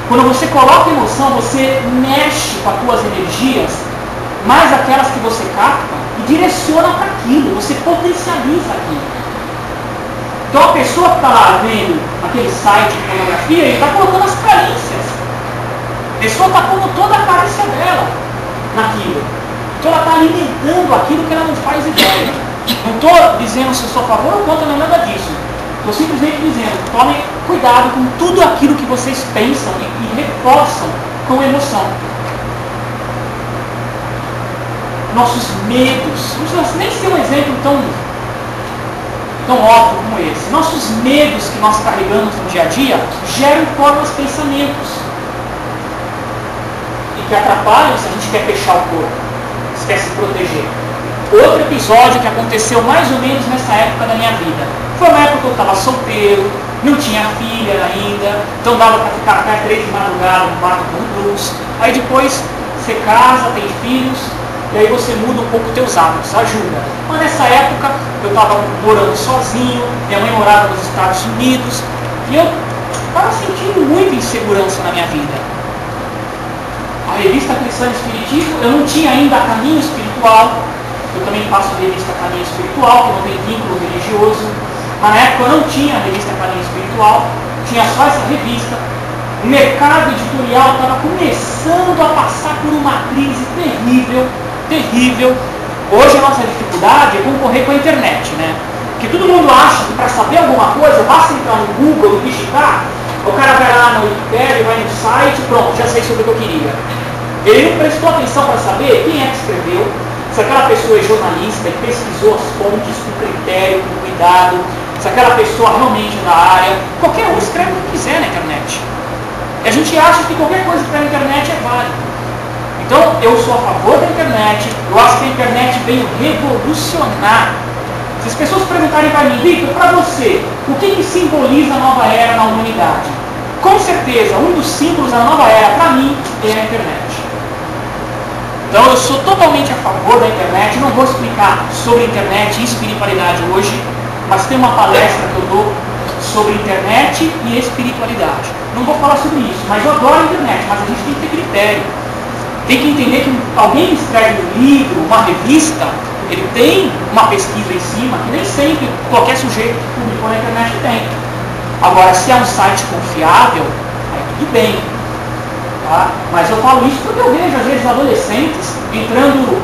Quando você coloca emoção, você mexe com as tuas energias, mais aquelas que você capta, e direciona para aquilo, você potencializa aquilo. Então a pessoa que está lá vendo aquele site de pornografia, ele está colocando as carências. A pessoa está pondo toda a carência dela naquilo. Então ela está alimentando aquilo que ela não faz ideia. Não estou dizendo se eu sou a favor ou contra, não é nada disso. Estou simplesmente dizendo, tomem cuidado com tudo aquilo que vocês pensam e reforçam com emoção. Nossos medos, não precisa nem ser um exemplo tão óbvio como esse. Nossos medos que nós carregamos no dia a dia geram formas pensamentos e que atrapalham se a gente quer fechar o corpo, se quer se proteger. Outro episódio que aconteceu mais ou menos nessa época da minha vida. Foi uma época que eu estava solteiro, não tinha filha ainda, então dava para ficar até 3 de madrugada no quarto com luz. Aí depois você casa, tem filhos, e aí você muda um pouco os teus hábitos, ajuda. Mas nessa época eu estava morando sozinho, minha mãe morava nos Estados Unidos, e eu estava sentindo muita insegurança na minha vida. A revista Cristã Espiritismo, eu não tinha ainda Caminho Espiritual, eu também faço a revista Caminho Espiritual, que não tem vínculo religioso, mas na época eu não tinha a revista Caminho Espiritual, tinha só essa revista. O mercado editorial estava começando a passar por uma crise terrível. Hoje a nossa dificuldade é concorrer com a internet, né? Porque todo mundo acha que para saber alguma coisa, basta entrar no Google e digitar, o cara vai lá no Wikipedia, vai no site, pronto, já sei sobre o que eu queria. Ele não prestou atenção para saber quem é que escreveu, se aquela pessoa é jornalista e pesquisou as fontes com critério, com cuidado, se aquela pessoa realmente é da área. Qualquer um escreve o que quiser na internet. E a gente acha que qualquer coisa que está na internet é válida. Então, eu sou a favor da internet, eu acho que a internet veio revolucionar. Se as pessoas perguntarem para mim, Victor, para você, o que simboliza a nova era na humanidade? Com certeza, um dos símbolos da nova era, para mim, é a internet. Então, eu sou totalmente a favor da internet, não vou explicar sobre internet e espiritualidade hoje, mas tem uma palestra que eu dou sobre internet e espiritualidade. Não vou falar sobre isso, mas eu adoro a internet, mas a gente tem que ter critério. Tem que entender que alguém escreve um livro, uma revista, ele tem uma pesquisa em cima, que nem sempre qualquer sujeito que publicou na internet tem. Agora, se é um site confiável, aí tudo bem. Tá? Mas eu falo isso porque eu vejo, às vezes, adolescentes entrando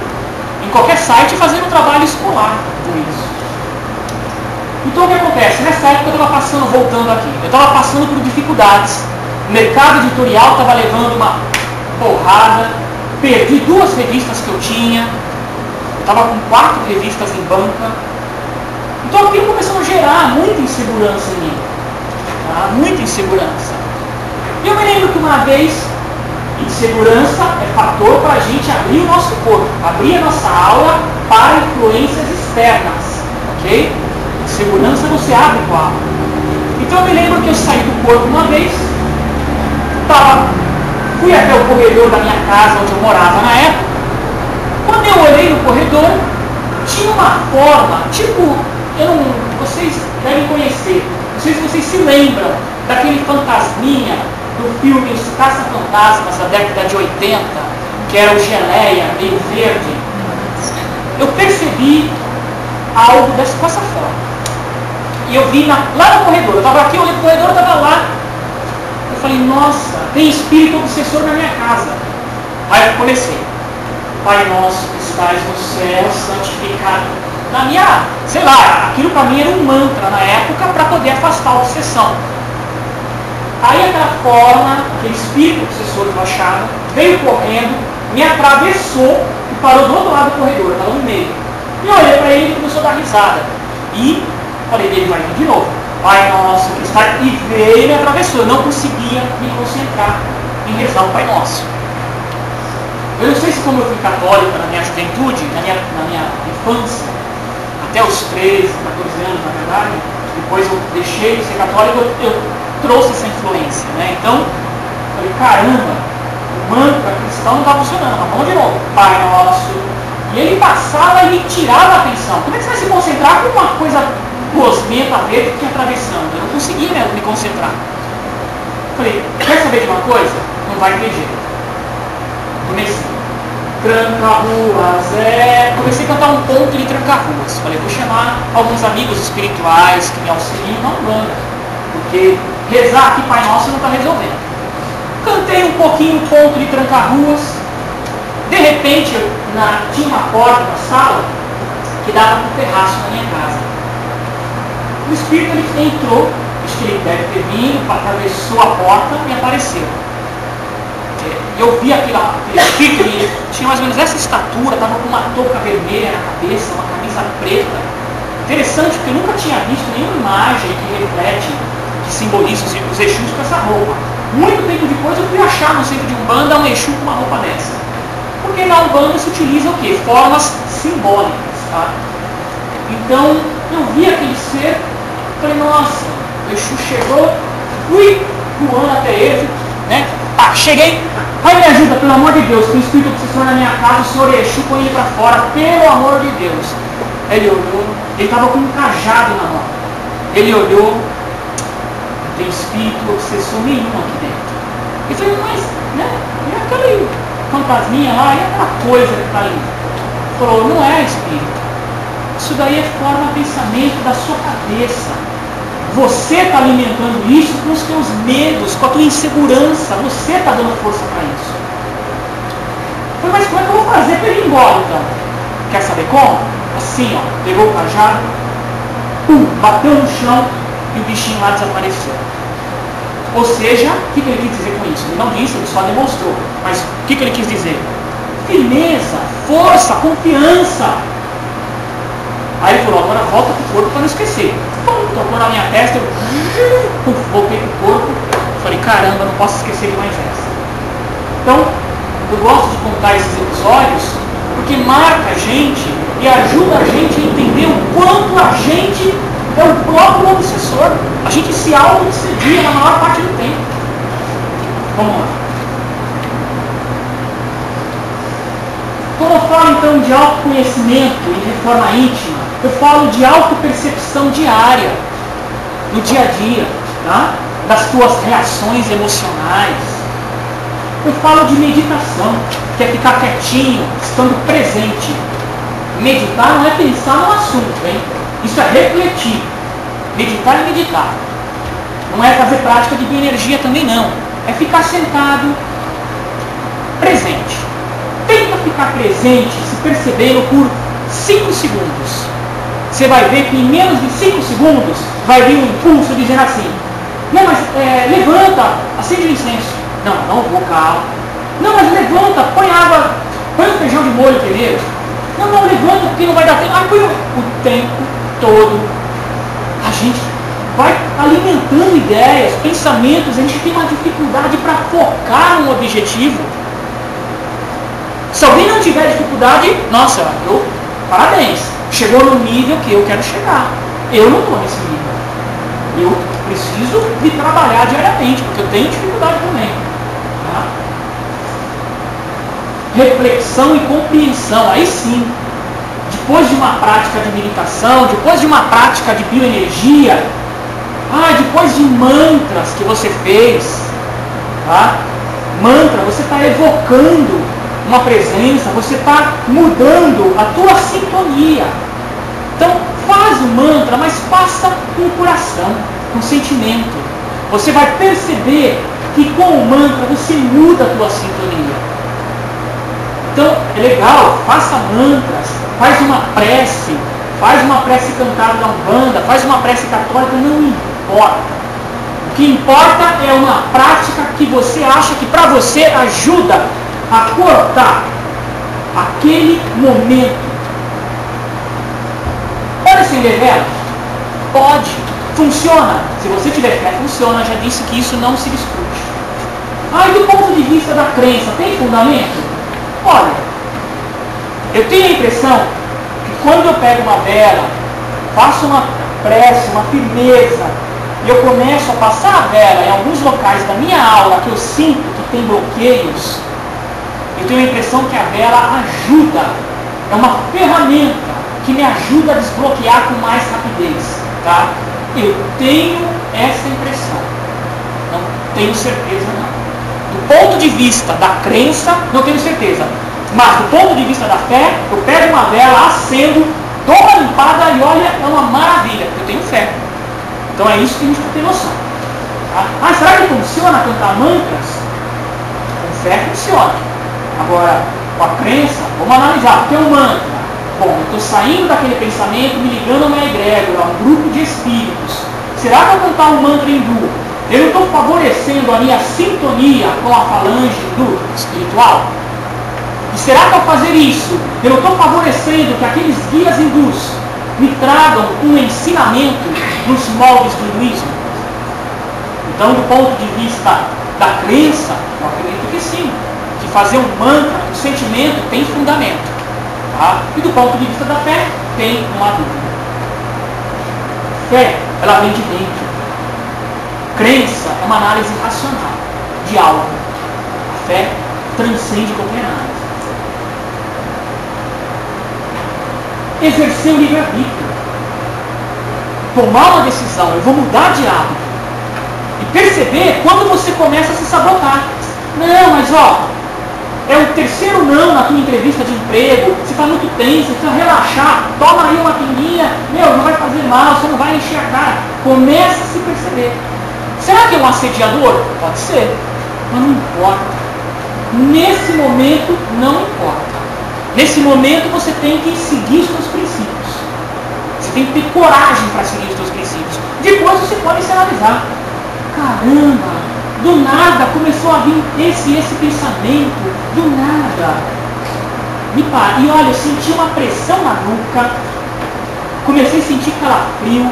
em qualquer site e fazendo um trabalho escolar com isso. Então, o que acontece? Nessa época eu estava passando, voltando aqui, eu estava passando por dificuldades. O mercado editorial estava levando uma porrada. Perdi 2 revistas que eu tinha. Eu estava com 4 revistas em banca. Então aquilo começou a gerar muita insegurança em mim. Tá? Muita insegurança. E eu me lembro que uma vez, insegurança é fator para a gente abrir o nosso corpo, abrir a nossa aula para influências externas. Ok? Insegurança você abre com a aula. Então eu me lembro que eu saí do corpo uma vez, fui até o corredor da minha casa, onde eu morava na época. Quando eu olhei no corredor, tinha uma forma, vocês devem conhecer, não sei se vocês se lembram daquele fantasminha do filme Os Caça-Fantasmas da década de 80, que era o Geleia, meio verde. Eu percebi algo com essa forma. E eu vi lá no corredor, eu estava aqui, eu olhei pro corredor, eu estava lá. Eu falei, nossa, tem espírito obsessor na minha casa. Aí eu comecei. Pai nosso que estás no céu, santificado. Na minha, sei lá, aquilo para mim era um mantra na época para poder afastar a obsessão. Aí aquela forma, aquele espírito obsessor que eu achava, veio correndo, me atravessou e parou do outro lado do corredor, eu estava no meio. E eu olhei para ele e começou a dar risada. E falei dele, vai vir de novo. Pai Nosso que está, e veio e me atravessou. Eu não conseguia me concentrar em rezar o Pai Nosso. Eu não sei se como eu fui católica na minha juventude, na minha infância, até os 13, 14 anos, na verdade, depois eu deixei de ser católico, eu trouxe essa influência, né? Então, eu falei, caramba, o mantra cristão não está funcionando, mas vamos de novo. Pai Nosso. E ele passava e me tirava a atenção. Como é que você vai se concentrar com uma coisa gosmenta verde que atravessando? Eu não conseguia me concentrar. Falei, quer saber de uma coisa? Não vai ter jeito. Comecei. Tranca-ruas, comecei a cantar um ponto de tranca-ruas. Falei, vou chamar alguns amigos espirituais que me auxiliam na Umbanda, porque rezar aqui Pai Nosso não está resolvendo. Cantei um pouquinho o ponto de tranca-ruas. De repente, tinha uma porta na sala que dava para o terraço da minha casa. O espírito ele entrou, acho que ele deve ter vindo, atravessou a porta e apareceu. Eu vi aquele espírito, ele tinha mais ou menos essa estatura, estava com uma touca vermelha na cabeça, uma camisa preta. Interessante, porque eu nunca tinha visto nenhuma imagem que reflete, que simboliza os Exus com essa roupa. Muito tempo depois eu fui achar no centro de Umbanda um Exu com uma roupa dessa. Porque na Umbanda se utiliza o quê? Formas simbólicas, tá? Então, eu vi aquele ser, falei, nossa, o Exu chegou, fui voando até ele, né? Cheguei, pai, me ajuda, pelo amor de Deus, tem um espírito obsessor na minha casa, o senhor Exu, põe ele para fora, pelo amor de Deus. Ele olhou, ele estava com um cajado na mão. Ele olhou, não tem espírito obsessor nenhum aqui dentro. Eu falei, mas, né? E aquele fantasminha lá, e aquela coisa que está ali? Falou, não é espírito. Isso daí é forma de pensamento da sua cabeça. Você está alimentando isso com os teus medos, com a tua insegurança. Você está dando força para isso. Eu falei, mas como é que eu vou fazer para ele ir embora então? Quer saber como? Assim, ó, pegou o cajado, bateu no chão e o bichinho lá desapareceu. Ou seja, o que ele quis dizer com isso? Ele não disse, ele só demonstrou. Mas o que ele quis dizer? Firmeza, força, confiança. Aí ele falou, agora volta para o corpo para não esquecer. Tocou na minha testa, eu voltei para o corpo. Falei, caramba, não posso esquecer de mais essa. Então, eu gosto de contar esses episódios porque marca a gente e ajuda a gente a entender o quanto a gente é o próprio obsessor. A gente se auto-obsedia na maior parte do tempo. Vamos lá. Quando eu falo então de autoconhecimento e reforma íntima, eu falo de autopercepção diária, no dia a dia, tá? Das tuas reações emocionais. Eu falo de meditação, que é ficar quietinho, estando presente. Meditar não é pensar no assunto, hein? Isso é refletir. Meditar é meditar. Não é fazer prática de bioenergia também não. É ficar sentado, presente. Tenta ficar presente, se percebendo por 5 segundos. Você vai ver que em menos de 5 segundos vai vir um impulso dizendo assim, não, mas levanta, acende o incenso. Não vou, calma. Não, mas levanta, põe água, põe o feijão de molho primeiro. Não, levanta porque não vai dar tempo. Põe o tempo todo. A gente vai alimentando ideias, pensamentos, a gente tem uma dificuldade para focar no objetivo. Se alguém não tiver dificuldade, nossa, parabéns, chegou no nível que eu quero chegar. Eu não estou nesse nível. Eu preciso de trabalhar diariamente, porque eu tenho dificuldade também. Tá? Reflexão e compreensão, aí sim, depois de uma prática de meditação, depois de uma prática de bioenergia, depois de mantras que você fez, tá? Mantra, você está evocando uma presença, você está mudando a tua sintonia. Então, faz o mantra, mas faça com o coração, com sentimento. Você vai perceber que com o mantra você muda a tua sintonia. Então, é legal, faça mantras, faz uma prece cantada da Umbanda, faz uma prece católica, não importa. O que importa é uma prática que você acha que para você ajuda a cortar aquele momento. Pode acender vela? Pode. Funciona. Se você tiver fé, funciona. Já disse que isso não se discute. Ah, e do ponto de vista da crença, tem fundamento? Olha, eu tenho a impressão que quando eu pego uma vela, faço uma prece, uma firmeza, e eu começo a passar a vela em alguns locais da minha aula que eu sinto que tem bloqueios, eu tenho a impressão que a vela ajuda, é uma ferramenta que me ajuda a desbloquear com mais rapidez. Tá? Eu tenho essa impressão. Não tenho certeza não. Do ponto de vista da crença, não tenho certeza. Mas do ponto de vista da fé, eu pego uma vela, acendo, dou uma limpada e olha, é uma maravilha. Eu tenho fé. Então é isso que a gente tem que ter noção. Tá? Ah, será que funciona cantar mantras? Com fé funciona. Agora, com a crença, vamos analisar. O que é um mantra? Bom, eu estou saindo daquele pensamento, me ligando a uma egrégora, a um grupo de espíritos. Será que ao cantar um mantra hindu, eu não estou favorecendo a minha sintonia com a falange hindu espiritual? E será que ao fazer isso, eu não estou favorecendo que aqueles guias hindus me tragam um ensinamento nos moldes do hinduísmo? Então, do ponto de vista da crença, eu acredito que sim. Que fazer um mantra, um sentimento, tem fundamento. Tá? E do ponto de vista da fé, tem uma dúvida. Fé, ela vem de dentro. Crença é uma análise racional de algo. A fé transcende qualquer análise. Exercer o livre-arbítrio. Tomar uma decisão, eu vou mudar de hábito. E perceber quando você começa a se sabotar. Não, mas ó, é o terceiro não na tua entrevista de emprego, você está muito tenso, você precisa relaxar, toma aí uma pinguinha, não vai fazer mal, você não vai encher a cara. Começa a se perceber. Será que é um assediador? Pode ser, mas não importa. Nesse momento, não importa. Nesse momento, você tem que seguir os seus princípios. Você tem que ter coragem para seguir os seus princípios. Depois você pode se analisar. Caramba, do nada começou a vir esse pensamento. Do nada. E olha, eu senti uma pressão na nuca. Comecei a sentir calafrio.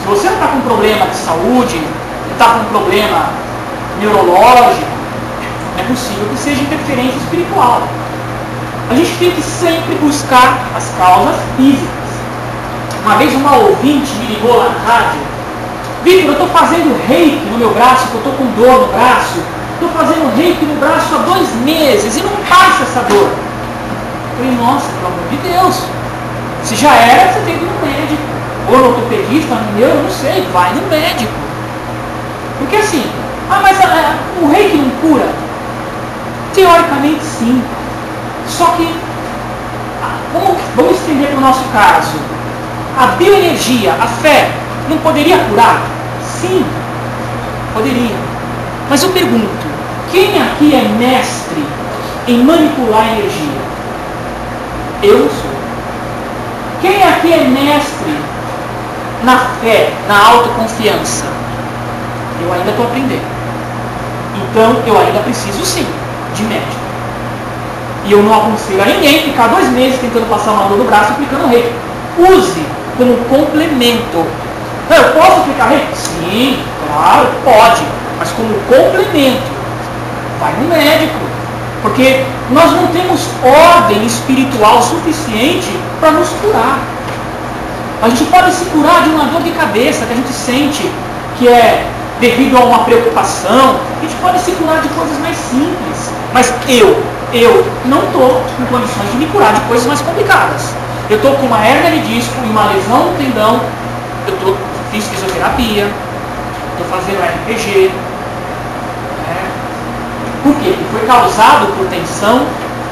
Se você não está com problema de saúde, não está com problema neurológico, é possível que seja interferência espiritual. A gente tem que sempre buscar as causas físicas. Uma vez uma ouvinte me ligou lá na rádio. Victor, eu estou fazendo reiki no meu braço, que eu estou com dor no braço. Estou fazendo reiki no braço há 2 meses e não passa essa dor. Eu falei, nossa, pelo amor de Deus. Se já era, você tem que ir no médico. Ou no ortopedista, no neuro, eu não sei, vai no médico. Porque assim, mas o reiki não cura? Teoricamente sim. Só que, vamos estender para o nosso caso. A bioenergia, a fé, não poderia curar? Sim, poderia. Mas eu pergunto, quem aqui é mestre em manipular a energia? Eu não sou. Quem aqui é mestre na fé, na autoconfiança? Eu ainda estou aprendendo. Então, eu ainda preciso sim de médico. E eu não aconselho a ninguém ficar 2 meses tentando passar uma dor no braço aplicando reiki. Use como complemento. Eu posso aplicar reiki? Sim, claro, pode. Mas como complemento. Vai no médico. Porque nós não temos ordem espiritual suficiente para nos curar. A gente pode se curar de uma dor de cabeça que a gente sente que é devido a uma preocupação. A gente pode se curar de coisas mais simples. Mas eu não estou em condições de me curar de coisas mais complicadas. Eu estou com uma hérnia de disco e uma lesão no tendão. Fiz fisioterapia. Estou fazendo RPG. Por quê? Porque foi causado por tensão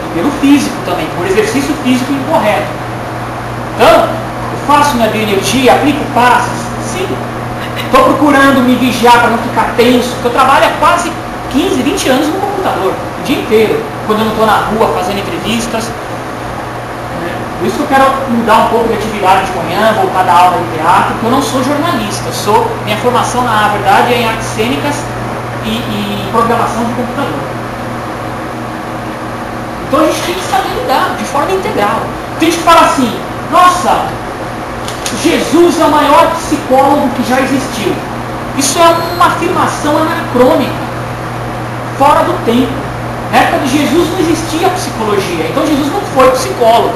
e pelo físico também, por exercício físico incorreto. Então, eu faço minha bioenergia, aplico passes. Sim. Estou procurando me vigiar para não ficar tenso, porque eu trabalho há quase 15, 20 anos no computador, o dia inteiro, quando eu não estou na rua fazendo entrevistas. Por isso que eu quero mudar um pouco de atividade de manhã, voltar da aula de teatro, porque eu não sou jornalista, minha formação na verdade é em artes cênicas e programação de computador. Então a gente tem que saber lidar de forma integral. Tem gente que fala assim, nossa, Jesus é o maior psicólogo que já existiu. Isso é uma afirmação anacrônica, fora do tempo. Na época de Jesus não existia psicologia, então Jesus não foi psicólogo.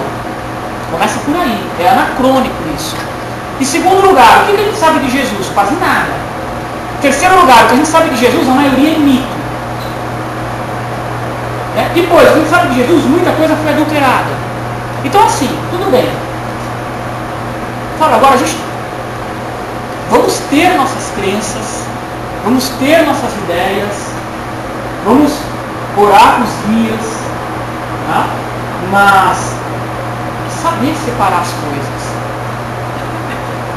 Começa por aí, é anacrônico isso. Em segundo lugar, o que a gente sabe de Jesus? Quase nada. Em terceiro lugar, o que a gente sabe de Jesus, a maioria é mito. Depois, o que a gente sabe de Jesus, muita coisa foi adulterada. Então assim, tudo bem. Fala, agora a gente vamos ter nossas crenças, vamos ter nossas ideias, vamos orar com os guias, tá? Mas saber separar as coisas.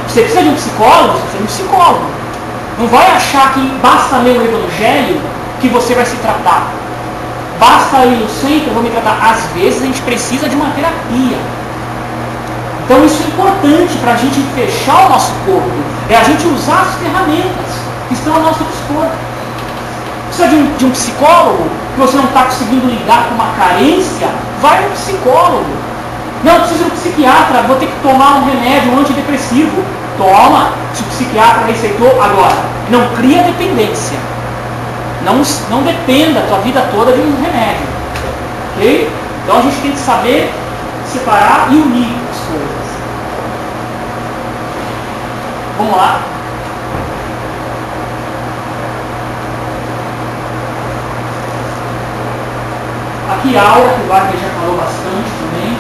Você precisa de um psicólogo? Você precisa de um psicólogo. Não vai achar que basta ler o Evangelho que você vai se tratar. Basta ir no centro, eu vou me tratar. Às vezes a gente precisa de uma terapia. Então isso é importante para a gente fechar o nosso corpo. É a gente usar as ferramentas que estão ao nosso dispor. Precisa de um psicólogo que você não está conseguindo lidar com uma carência? Vai no psicólogo. Não, preciso de um psiquiatra, vou ter que tomar um remédio, um antidepressivo. Toma, se o psiquiatra receitou, agora. Não cria dependência. Não dependa a tua vida toda de um remédio. Ok? Então a gente tem que saber separar e unir as coisas. Vamos lá. Aqui a aura, que o Wagner já falou bastante também.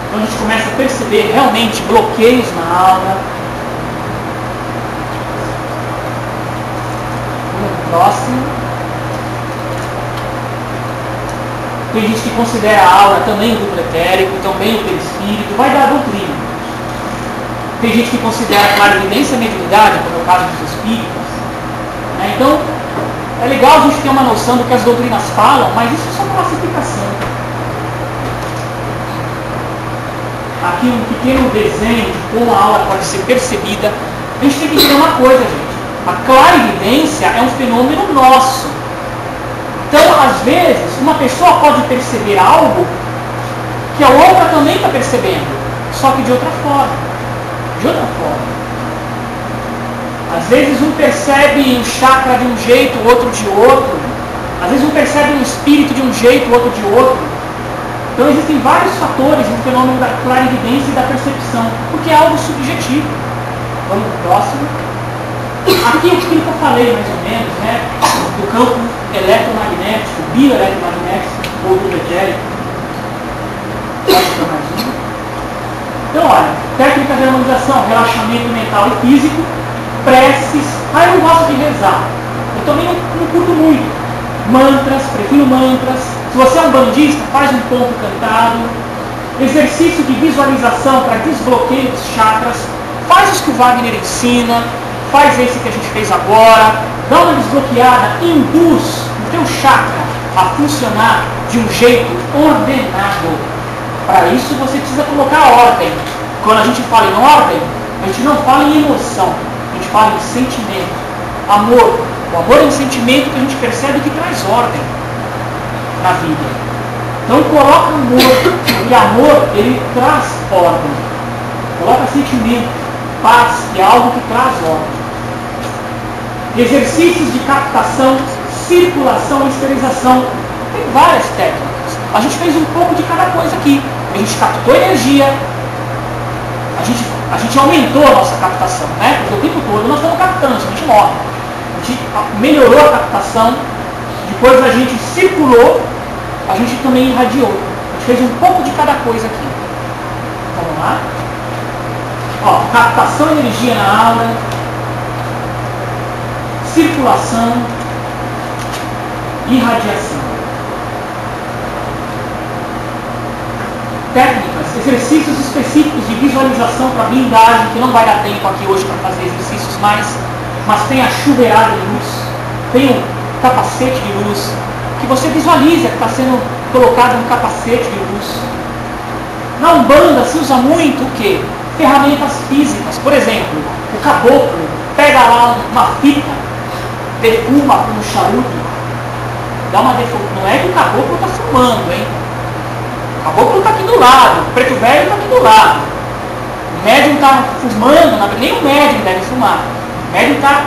Então a gente começa a perceber realmente bloqueios na aura. Próximo. Tem gente que considera a aura também o duplo etérico, também o perispírito, vai dar doutrina. Tem gente que considera a clarividência e a mediunidade, como é o caso dos espíritos. Então, é legal a gente ter uma noção do que as doutrinas falam, mas isso é só classificação. Aqui um pequeno desenho de como a aura pode ser percebida. A gente tem que entender uma coisa, gente. A clarividência é um fenômeno nosso. Então, às vezes, uma pessoa pode perceber algo que a outra também está percebendo, só que de outra forma. De outra forma. Às vezes um percebe um chakra de um jeito, o outro de outro. Às vezes um percebe um espírito de um jeito, o outro de outro. Então existem vários fatores no fenômeno da clarividência e da percepção, porque é algo subjetivo. Vamos para o próximo. Aqui é aquilo que eu falei mais ou menos, do campo eletromagnético, bioeletromagnético ou do etérico. Então olha, técnica de harmonização, relaxamento mental e físico, preces. Eu não gosto de rezar, eu também não curto muito. Mantras, prefiro mantras. Se você é um bandista, faz um ponto cantado. Exercício de visualização para desbloqueio dos chakras. Faz os que o Wagner ensina. Faz esse que a gente fez agora. Dá uma desbloqueada. Induz o teu chakra a funcionar de um jeito ordenado. Para isso você precisa colocar ordem. Quando a gente fala em ordem, a gente não fala em emoção. A gente fala em sentimento. Amor. O amor é um sentimento que a gente percebe que traz ordem na vida. Então coloca amor. E amor, ele traz ordem. Coloca sentimento, paz, que é algo que traz ordem. Exercícios de captação, circulação e esterilização. Tem várias técnicas. A gente fez um pouco de cada coisa aqui. A gente captou energia. A gente aumentou a nossa captação, Porque o tempo todo nós estamos captando, a gente morre. A gente melhorou a captação, depois a gente circulou, a gente também irradiou. A gente fez um pouco de cada coisa aqui. Vamos lá? Captação de energia na aura, circulação, irradiação. Técnicas, exercícios específicos de visualização para blindagem, que não vai dar tempo aqui hoje para fazer exercícios mais, mas tem a chuveirada de luz, tem um capacete de luz, que você visualiza que está sendo colocado um capacete de luz. Na Umbanda se usa muito o quê? Ferramentas físicas. Por exemplo, o caboclo pega lá uma fita, defuma com um charuto, dá uma defuma. Não é que o caboclo está fumando, hein? O caboclo está aqui do lado, o preto velho está aqui do lado. O médium está fumando, nem o médium deve fumar. O médium está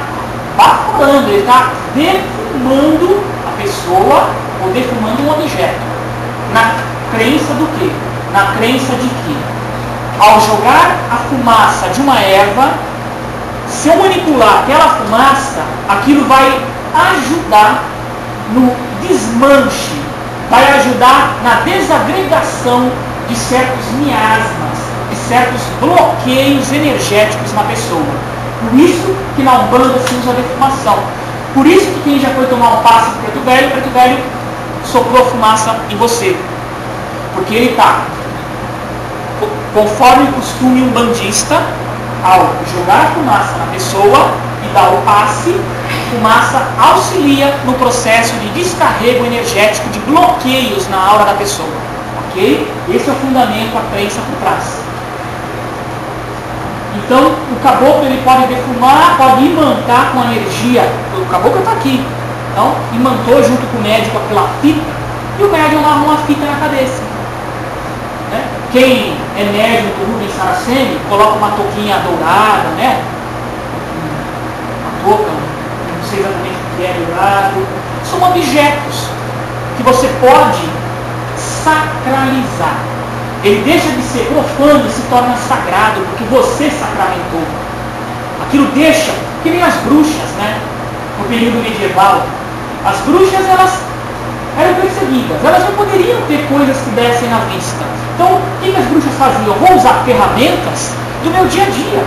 baforando, ele está defumando a pessoa ou defumando um objeto. Na crença do quê? Na crença de que, ao jogar a fumaça de uma erva, se eu manipular aquela fumaça, aquilo vai ajudar no desmanche, vai ajudar na desagregação de certos miasmas, de certos bloqueios energéticos na pessoa. Por isso que na Umbanda se usa a defumação. Por isso que quem já foi tomar um passe do preto velho soprou fumaça em você. Porque ele está, conforme o costume umbandista, ao jogar a fumaça na pessoa e dar o passe, a fumaça auxilia no processo de descarrego energético, de bloqueios na aura da pessoa. Ok? Esse é o fundamento, a crença por trás. Então, o caboclo ele pode defumar, pode imantar com a energia. O caboclo está aqui. Então, imantou junto com o médico aquela fita, e o médium amarra uma fita na cabeça. Né? Quem é médium do Rubens Saraceni, coloca uma touquinha dourada, né? Uma touca, não sei exatamente o que é dourado. São objetos que você pode sacralizar. Ele deixa de ser profano e se torna sagrado, porque você sacramentou. Aquilo deixa, que nem as bruxas, né? No período medieval. As bruxas, elas eram perseguidas. Elas não poderiam ter coisas que dessem na vista. Então, o que as bruxas faziam? Eu vou usar ferramentas do meu dia a dia.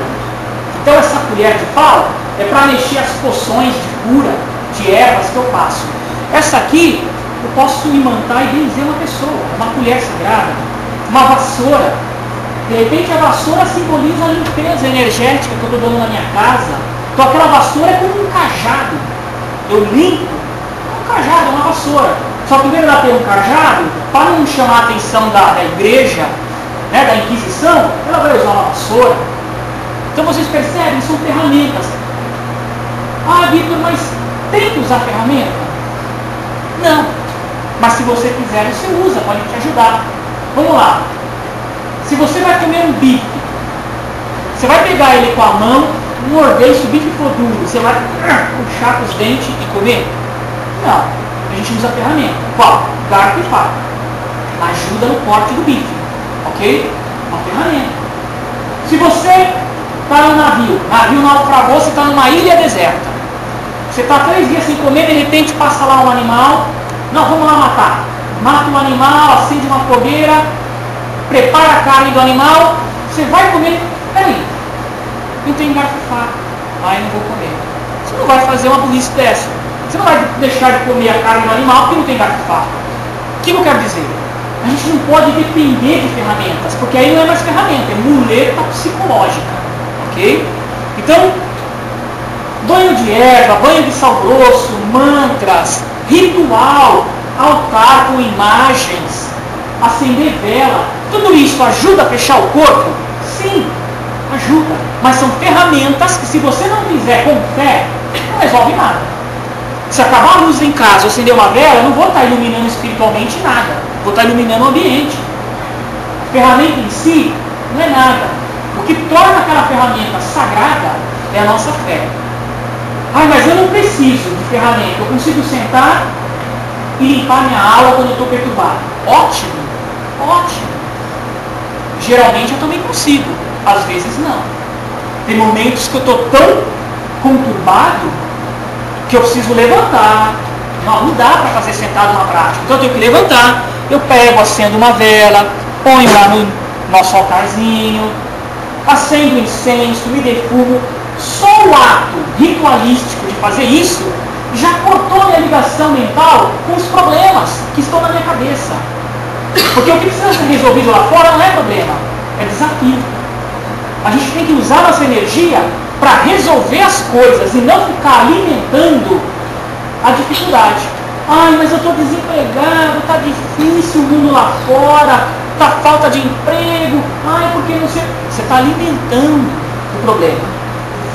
Então, essa colher de pau é para mexer as poções de cura, de ervas que eu passo. Essa aqui, eu posso imantar e benzer uma pessoa. Uma colher sagrada, uma vassoura. De repente, a vassoura simboliza a limpeza energética que eu estou dando na minha casa. Então, aquela vassoura é como um cajado. Eu limpo. Um cajado, é uma vassoura. Só que primeiro ela tem um cajado, para não chamar a atenção da igreja, né, da Inquisição, ela vai usar uma vassoura. Então vocês percebem, são ferramentas. Ah, Vitor, mas tem que usar ferramenta? Não. Mas se você quiser, você usa, pode te ajudar. Vamos lá. Se você vai comer um bife, você vai pegar ele com a mão, morder, se o bife for duro, você vai puxar com os dentes e comer? Não. A gente usa a ferramenta. Qual? Garfo e faca. Ajuda no corte do bife. Ok? Uma ferramenta. Se você está no navio naufragou, você está numa ilha deserta. Você está 3 dias sem comer, de repente passa lá um animal. Não, vamos lá matar. Mata o animal, acende uma fogueira, prepara a carne do animal. Você vai comer. Peraí, não tem garfo e faca. Aí não vou comer. Você não vai fazer uma burrice dessa. Você não vai deixar de comer a carne do animal porque não tem garfo e faca. O que eu quero dizer? A gente não pode depender de ferramentas, porque aí não é mais ferramenta, é muleta psicológica. Ok? Então, banho de erva, banho de sal grosso, mantras, ritual, altar com imagens, acender vela, tudo isso ajuda a fechar o corpo? Sim, ajuda. Mas são ferramentas que, se você não fizer com fé, não resolve nada. Se acabar a luz em casa, eu acender uma vela, eu não vou estar iluminando espiritualmente nada. Vou estar iluminando o ambiente. A ferramenta em si não é nada. O que torna aquela ferramenta sagrada é a nossa fé. Ah, mas eu não preciso de ferramenta. Eu consigo sentar e limpar minha aula quando eu estou perturbado. Ótimo. Ótimo. Geralmente eu também consigo. Às vezes não. Tem momentos que eu estou tão conturbado que eu preciso levantar. Não dá para fazer sentado na prática. Então eu tenho que levantar. Eu pego, acendo uma vela, ponho lá no nosso altarzinho, acendo incenso, me defumo. Só o ato ritualístico de fazer isso já cortou minha ligação mental com os problemas que estão na minha cabeça. Porque o que precisa ser resolvido lá fora não é problema, é desafio. A gente tem que usar nossa energia para resolver as coisas e não ficar alimentando a dificuldade. Ai, mas eu estou desempregado, está difícil o mundo lá fora, está falta de emprego, ai, porque não sei. Você está alimentando o problema.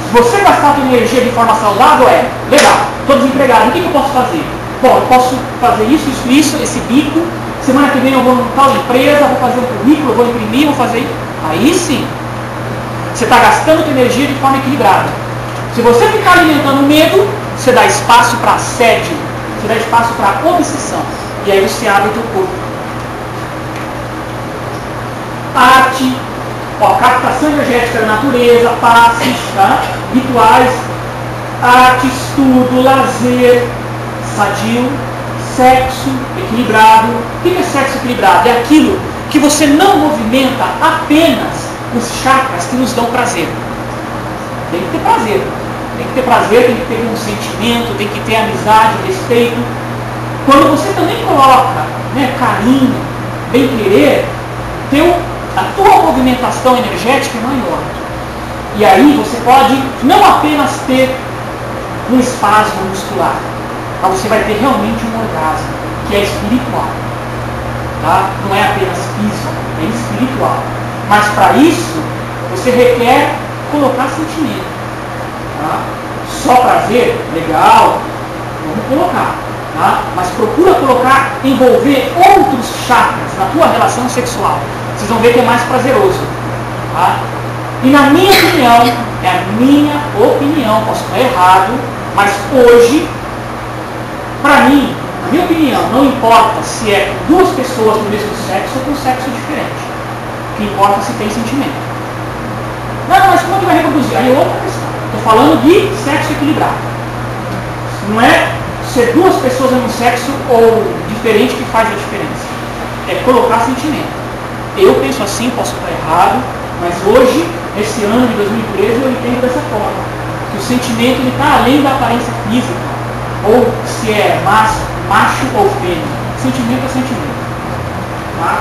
Se você gastar a tua energia de forma saudável, legal, estou desempregado, o que eu posso fazer? Bom, eu posso fazer isso, esse bico, semana que vem eu vou montar uma empresa, vou fazer um currículo, vou imprimir, vou fazer... Aí sim, você está gastando a tua energia de forma equilibrada. Se você ficar alimentando o medo, você dá espaço para assédio, você dá espaço para obsessão. E aí você abre o teu corpo. Arte, captação energética da natureza, passes, tá? Rituais, arte, estudo, lazer, sadio, sexo equilibrado. O que é sexo equilibrado? É aquilo que você não movimenta apenas os chakras que nos dão prazer. Tem que ter prazer. Tem que ter prazer, tem que ter um sentimento, tem que ter amizade, respeito. Quando você também coloca, né, carinho, bem-querer, a tua movimentação energética é maior. E aí você pode não apenas ter um espasmo muscular, mas você vai ter realmente um orgasmo, que é espiritual. Tá? Não é apenas físico, é espiritual. Mas para isso, você requer colocar sentimento. Tá? Só prazer, legal, vamos colocar. Tá? Mas procura envolver outros chakras na tua relação sexual. Vocês vão ver que é mais prazeroso. Tá? E na minha opinião, é a minha opinião, posso estar errado, mas hoje, para mim, na minha opinião, não importa se é duas pessoas do mesmo sexo ou com sexo diferente. O que importa é se tem sentimento. Não, mas como que vai reproduzir? Aí é outra questão. Estou falando de sexo equilibrado. Não é ser duas pessoas no sexo ou diferente que faz a diferença. É colocar sentimento. Eu penso assim, posso estar errado, mas hoje, esse ano de 2013, eu entendo dessa forma. Que o sentimento está além da aparência física, ou se é macho ou fêmea. Sentimento é sentimento. Tá?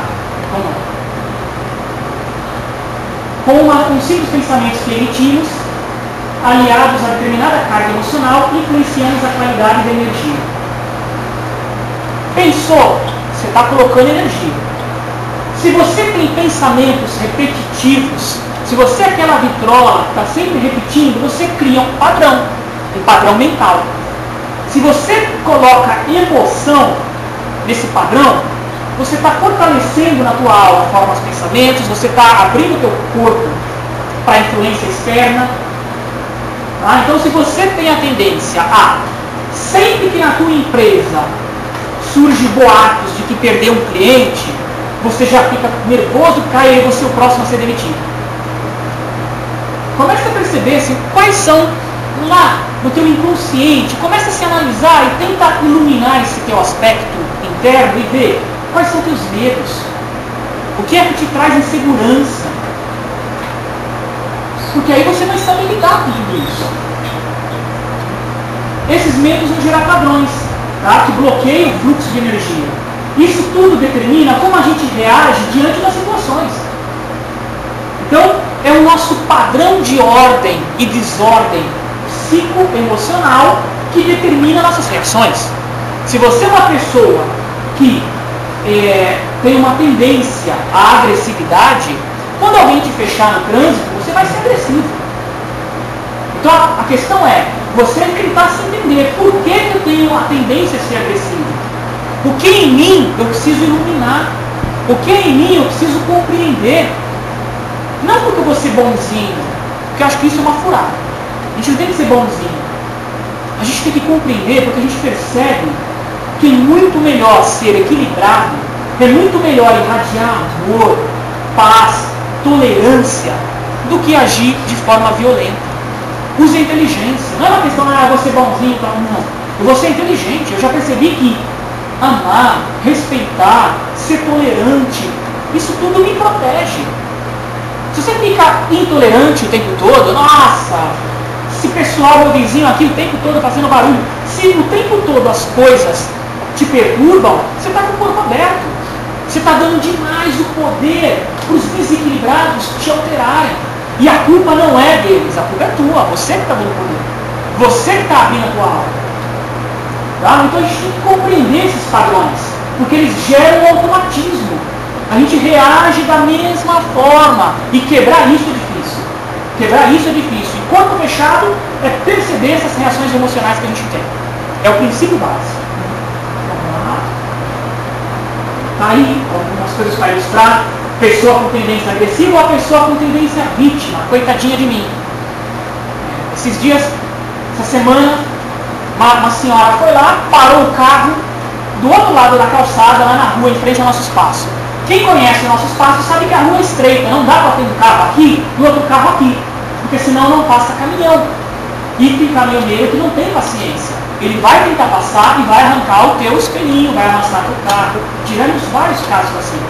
Vamos lá. Com simples pensamentos que emitimos, aliados a determinada carga emocional, influenciamos a qualidade da energia. Pensou, você está colocando energia. Se você tem pensamentos repetitivos, se você é aquela vitrola que está sempre repetindo, você cria um padrão mental. Se você coloca emoção nesse padrão, você está fortalecendo na tua alma, forma os pensamentos, você está abrindo o teu corpo para a influência externa. Tá? Então, se você tem a tendência a, sempre que na tua empresa surge boatos de que perdeu um cliente, você já fica nervoso, cai e você é o próximo a ser demitido. Começa a perceber assim, quais são lá no teu inconsciente, começa a se analisar e tenta iluminar esse teu aspecto interno e ver quais são teus medos, o que é que te traz insegurança, porque aí você vai saber lidar com tudo isso. Esses medos vão gerar padrões, tá? Que bloqueiam o fluxo de energia. Isso tudo determina como a gente reage diante das situações. Então, é o nosso padrão de ordem e desordem psicoemocional que determina nossas reações. Se você é uma pessoa que tem uma tendência à agressividade, quando alguém te fechar no trânsito, você vai ser agressivo. Então, a questão é, você tentar se entender por que eu tenho a tendência a ser agressivo. O que em mim eu preciso iluminar? O que em mim eu preciso compreender? Não porque eu vou ser bonzinho, porque eu acho que isso é uma furada. A gente não tem que ser bonzinho. A gente tem que compreender, porque a gente percebe que é muito melhor ser equilibrado, é muito melhor irradiar amor, paz, tolerância, do que agir de forma violenta. Use a inteligência. Não é uma questão, eu vou ser bonzinho, não. Eu vou ser inteligente. Eu já percebi que amar, respeitar, ser tolerante, isso tudo me protege. Se você fica intolerante o tempo todo, nossa, esse pessoal, meu vizinho aqui o tempo todo fazendo barulho, se o tempo todo as coisas te perturbam, você está com o corpo aberto. Você está dando demais o poder para os desequilibrados te alterarem. E a culpa não é deles, a culpa é tua, você que está dando poder. Você que está abrindo a tua alma. Tá? Então a gente tem que compreender esses padrões, porque eles geram um automatismo. A gente reage da mesma forma. E quebrar isso é difícil. Quebrar isso é difícil. E corpo fechado é perceber essas reações emocionais que a gente tem. É o princípio básico. Vamos lá. Tá aí algumas coisas para ilustrar. Pessoa com tendência agressiva ou a pessoa com tendência vítima. Coitadinha de mim. Esses dias, essa semana, uma senhora foi lá, parou o carro do outro lado da calçada, lá na rua, em frente ao nosso espaço. Quem conhece o nosso espaço sabe que a rua é estreita, não dá para ter um carro aqui e outro carro aqui, porque senão não passa caminhão. E tem caminhoneiro que não tem paciência. Ele vai tentar passar e vai arrancar o teu espelhinho, vai amassar o carro. Tivemos vários casos assim.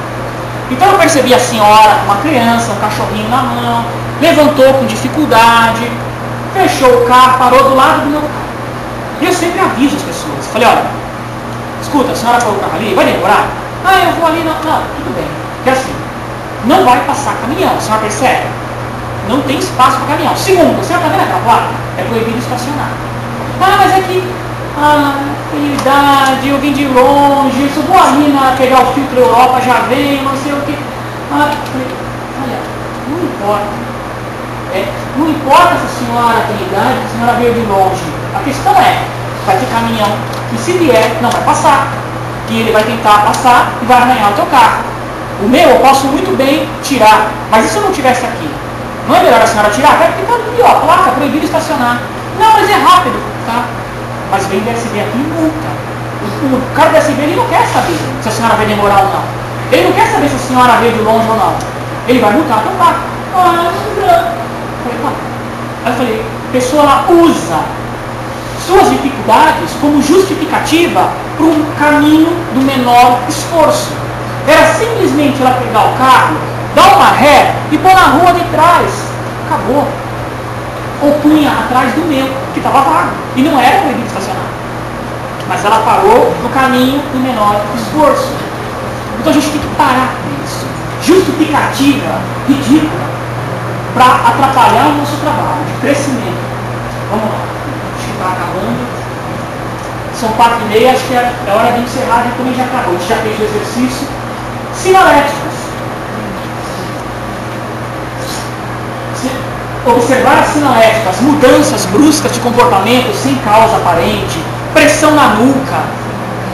Então eu percebi a senhora com uma criança, um cachorrinho na mão, levantou com dificuldade, fechou o carro, parou do lado do meu carro. E eu sempre aviso as pessoas. Falei, olha, escuta, a senhora parou o carro ali, vai demorar? Ah, eu vou ali, não, tudo bem. Porque assim, não vai passar caminhão, a senhora percebe? Não tem espaço para caminhão. Segundo, a senhora está vendo aquela placa? É proibido estacionar. Ah, mas é que, tem idade, eu vim de longe, eu só vou ali pegar o filtro Europa, já venho, não sei o que. Olha, não importa. Não importa se a senhora tem idade, se a senhora veio de longe. A questão é, vai ter caminhão que se vier, não vai passar. E ele vai tentar passar e vai arranhar o teu carro. O meu eu posso muito bem tirar, mas e se eu não tivesse aqui? Não é melhor a senhora tirar? Até porque está ali, ó, a placa, proibido estacionar. Não, mas é rápido, tá? Mas vem DSB aqui e multa. O cara do DSB, ele não quer saber se a senhora vai demorar ou não. Ele não quer saber se a senhora veio de longe ou não. Ele vai multar, então tá. Aí eu falei, a pessoa ela usa suas dificuldades como justificativa para um caminho do menor esforço. Era simplesmente ela pegar o carro, dar uma ré e pôr na rua de trás. Acabou. Ou punha atrás do meu, que estava vago. E não era proibido estacionar. Mas ela parou no caminho do menor esforço. Então a gente tem que parar com isso. Justificativa ridícula para atrapalhar o nosso trabalho de crescimento. Vamos lá. Acho que está acabando. São 4h30, acho que é hora de encerrar, já também já acabou. A gente já fez o exercício. Sinaléticas. Observar as sinaléticas, mudanças bruscas de comportamento sem causa aparente, pressão na nuca,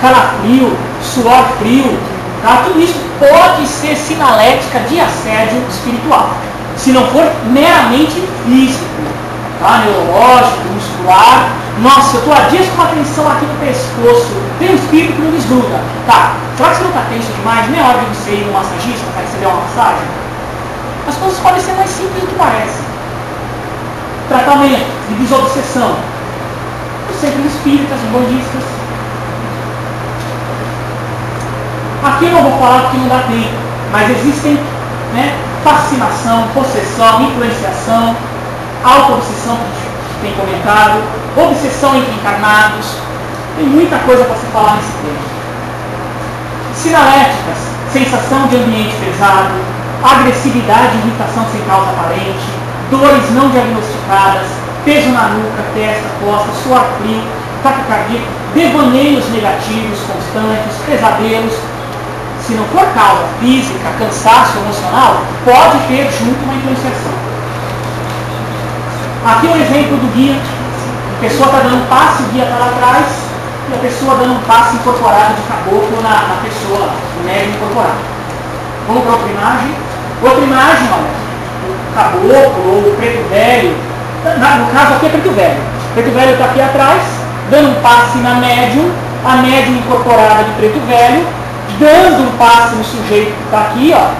calafrio, suor frio, tá? Tudo isso pode ser sinalética de assédio espiritual, se não for meramente físico, tá? Neurológico, muscular. Nossa, eu estou há dias com uma tensão aqui no pescoço, tem um espírito que não desgruda. Tá, será que você não está tenso demais? Não é hora de você ir no massagista para receber uma massagem? As coisas podem ser mais simples do que parecem. Tratamento de desobsessão. Sempre espíritas, bandistas. Aqui eu não vou falar porque não dá tempo, mas existem, né, fascinação, possessão, influenciação, auto-obsessão que a gente tem comentado, obsessão entre encarnados. Tem muita coisa para se falar nesse tema. Sinaléticas, sensação de ambiente pesado, agressividade e irritação sem causa aparente, dores não diagnosticadas, peso na nuca, testa, costas, suor frio, taquicardia, devaneios negativos constantes, pesadelos. Se não for causa física, cansaço emocional, pode ter junto uma influenciação. Aqui um exemplo do guia. A pessoa está dando um passe, o guia está lá atrás, e a pessoa dando um passe incorporado de caboclo na pessoa, no médium incorporado. Vamos para outra imagem. Outra imagem, olha, o caboclo ou o preto velho. No caso aqui é preto velho. O preto velho está aqui atrás, dando um passe na médium, a médium incorporada de preto velho, dando um passe no sujeito que está aqui, ó.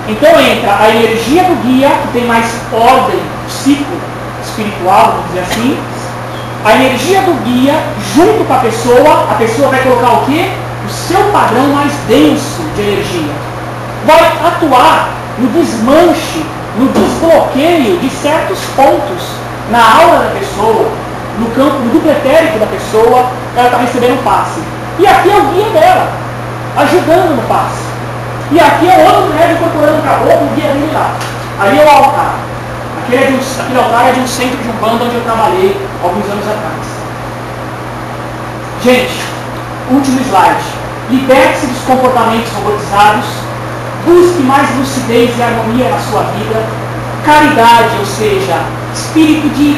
Então entra a energia do guia, que tem mais ordem psico-espiritual, vamos dizer assim. A energia do guia, junto com a pessoa vai colocar o quê? O seu padrão mais denso de energia. Vai atuar no desmanche, no desbloqueio de certos pontos na aura da pessoa, no campo, no duplo etérico da pessoa, ela está recebendo um passe. E aqui é o guia dela, ajudando no passe. E aqui é outro médium incorporando o caboclo, o guia dele lá. Ali é o altar. Aquele altar é de um centro de Umbanda onde eu trabalhei alguns anos atrás. Gente, último slide. Liberte-se dos comportamentos robotizados. Busque mais lucidez e harmonia na sua vida. Caridade, ou seja, espírito de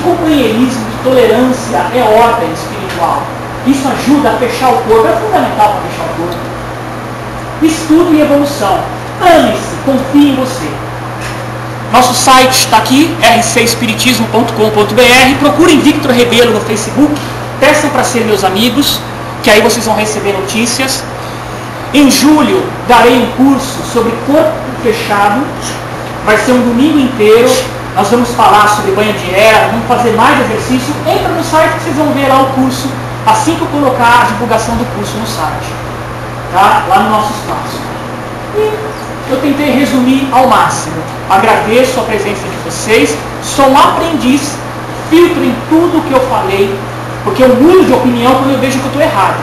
companheirismo, de tolerância, é ordem espiritual. Isso ajuda a fechar o corpo, é fundamental para fechar o corpo. Estudo e evolução. Ame-se, confie em você. Nosso site está aqui, rcespiritismo.com.br. Procurem Victor Rebelo no Facebook, peçam para ser meus amigos, que aí vocês vão receber notícias. Em julho darei um curso sobre corpo fechado, vai ser um domingo inteiro. Nós vamos falar sobre banho de erva, vamos fazer mais exercício. Entra no site que vocês vão ver lá o curso, assim que eu colocar a divulgação do curso no site, tá? Lá no nosso espaço. E eu tentei resumir ao máximo. Agradeço a presença de vocês. Sou um aprendiz. Filtrem tudo que eu falei, porque eu mudo de opinião quando eu vejo que eu estou errado.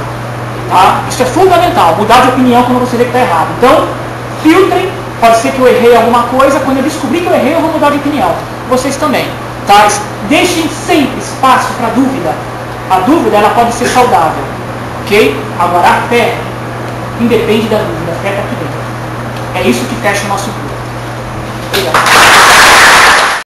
Tá? Isso é fundamental, mudar de opinião quando você vê que está errado. Então, filtrem. Pode ser que eu errei alguma coisa. Quando eu descobrir que eu errei, eu vou mudar de opinião. Vocês também. Tá? Deixem sempre espaço para dúvida. A dúvida ela pode ser saudável. Ok? Agora, a fé independe da dúvida. A fé está aqui dentro. É isso que fecha o nosso grupo. Obrigado.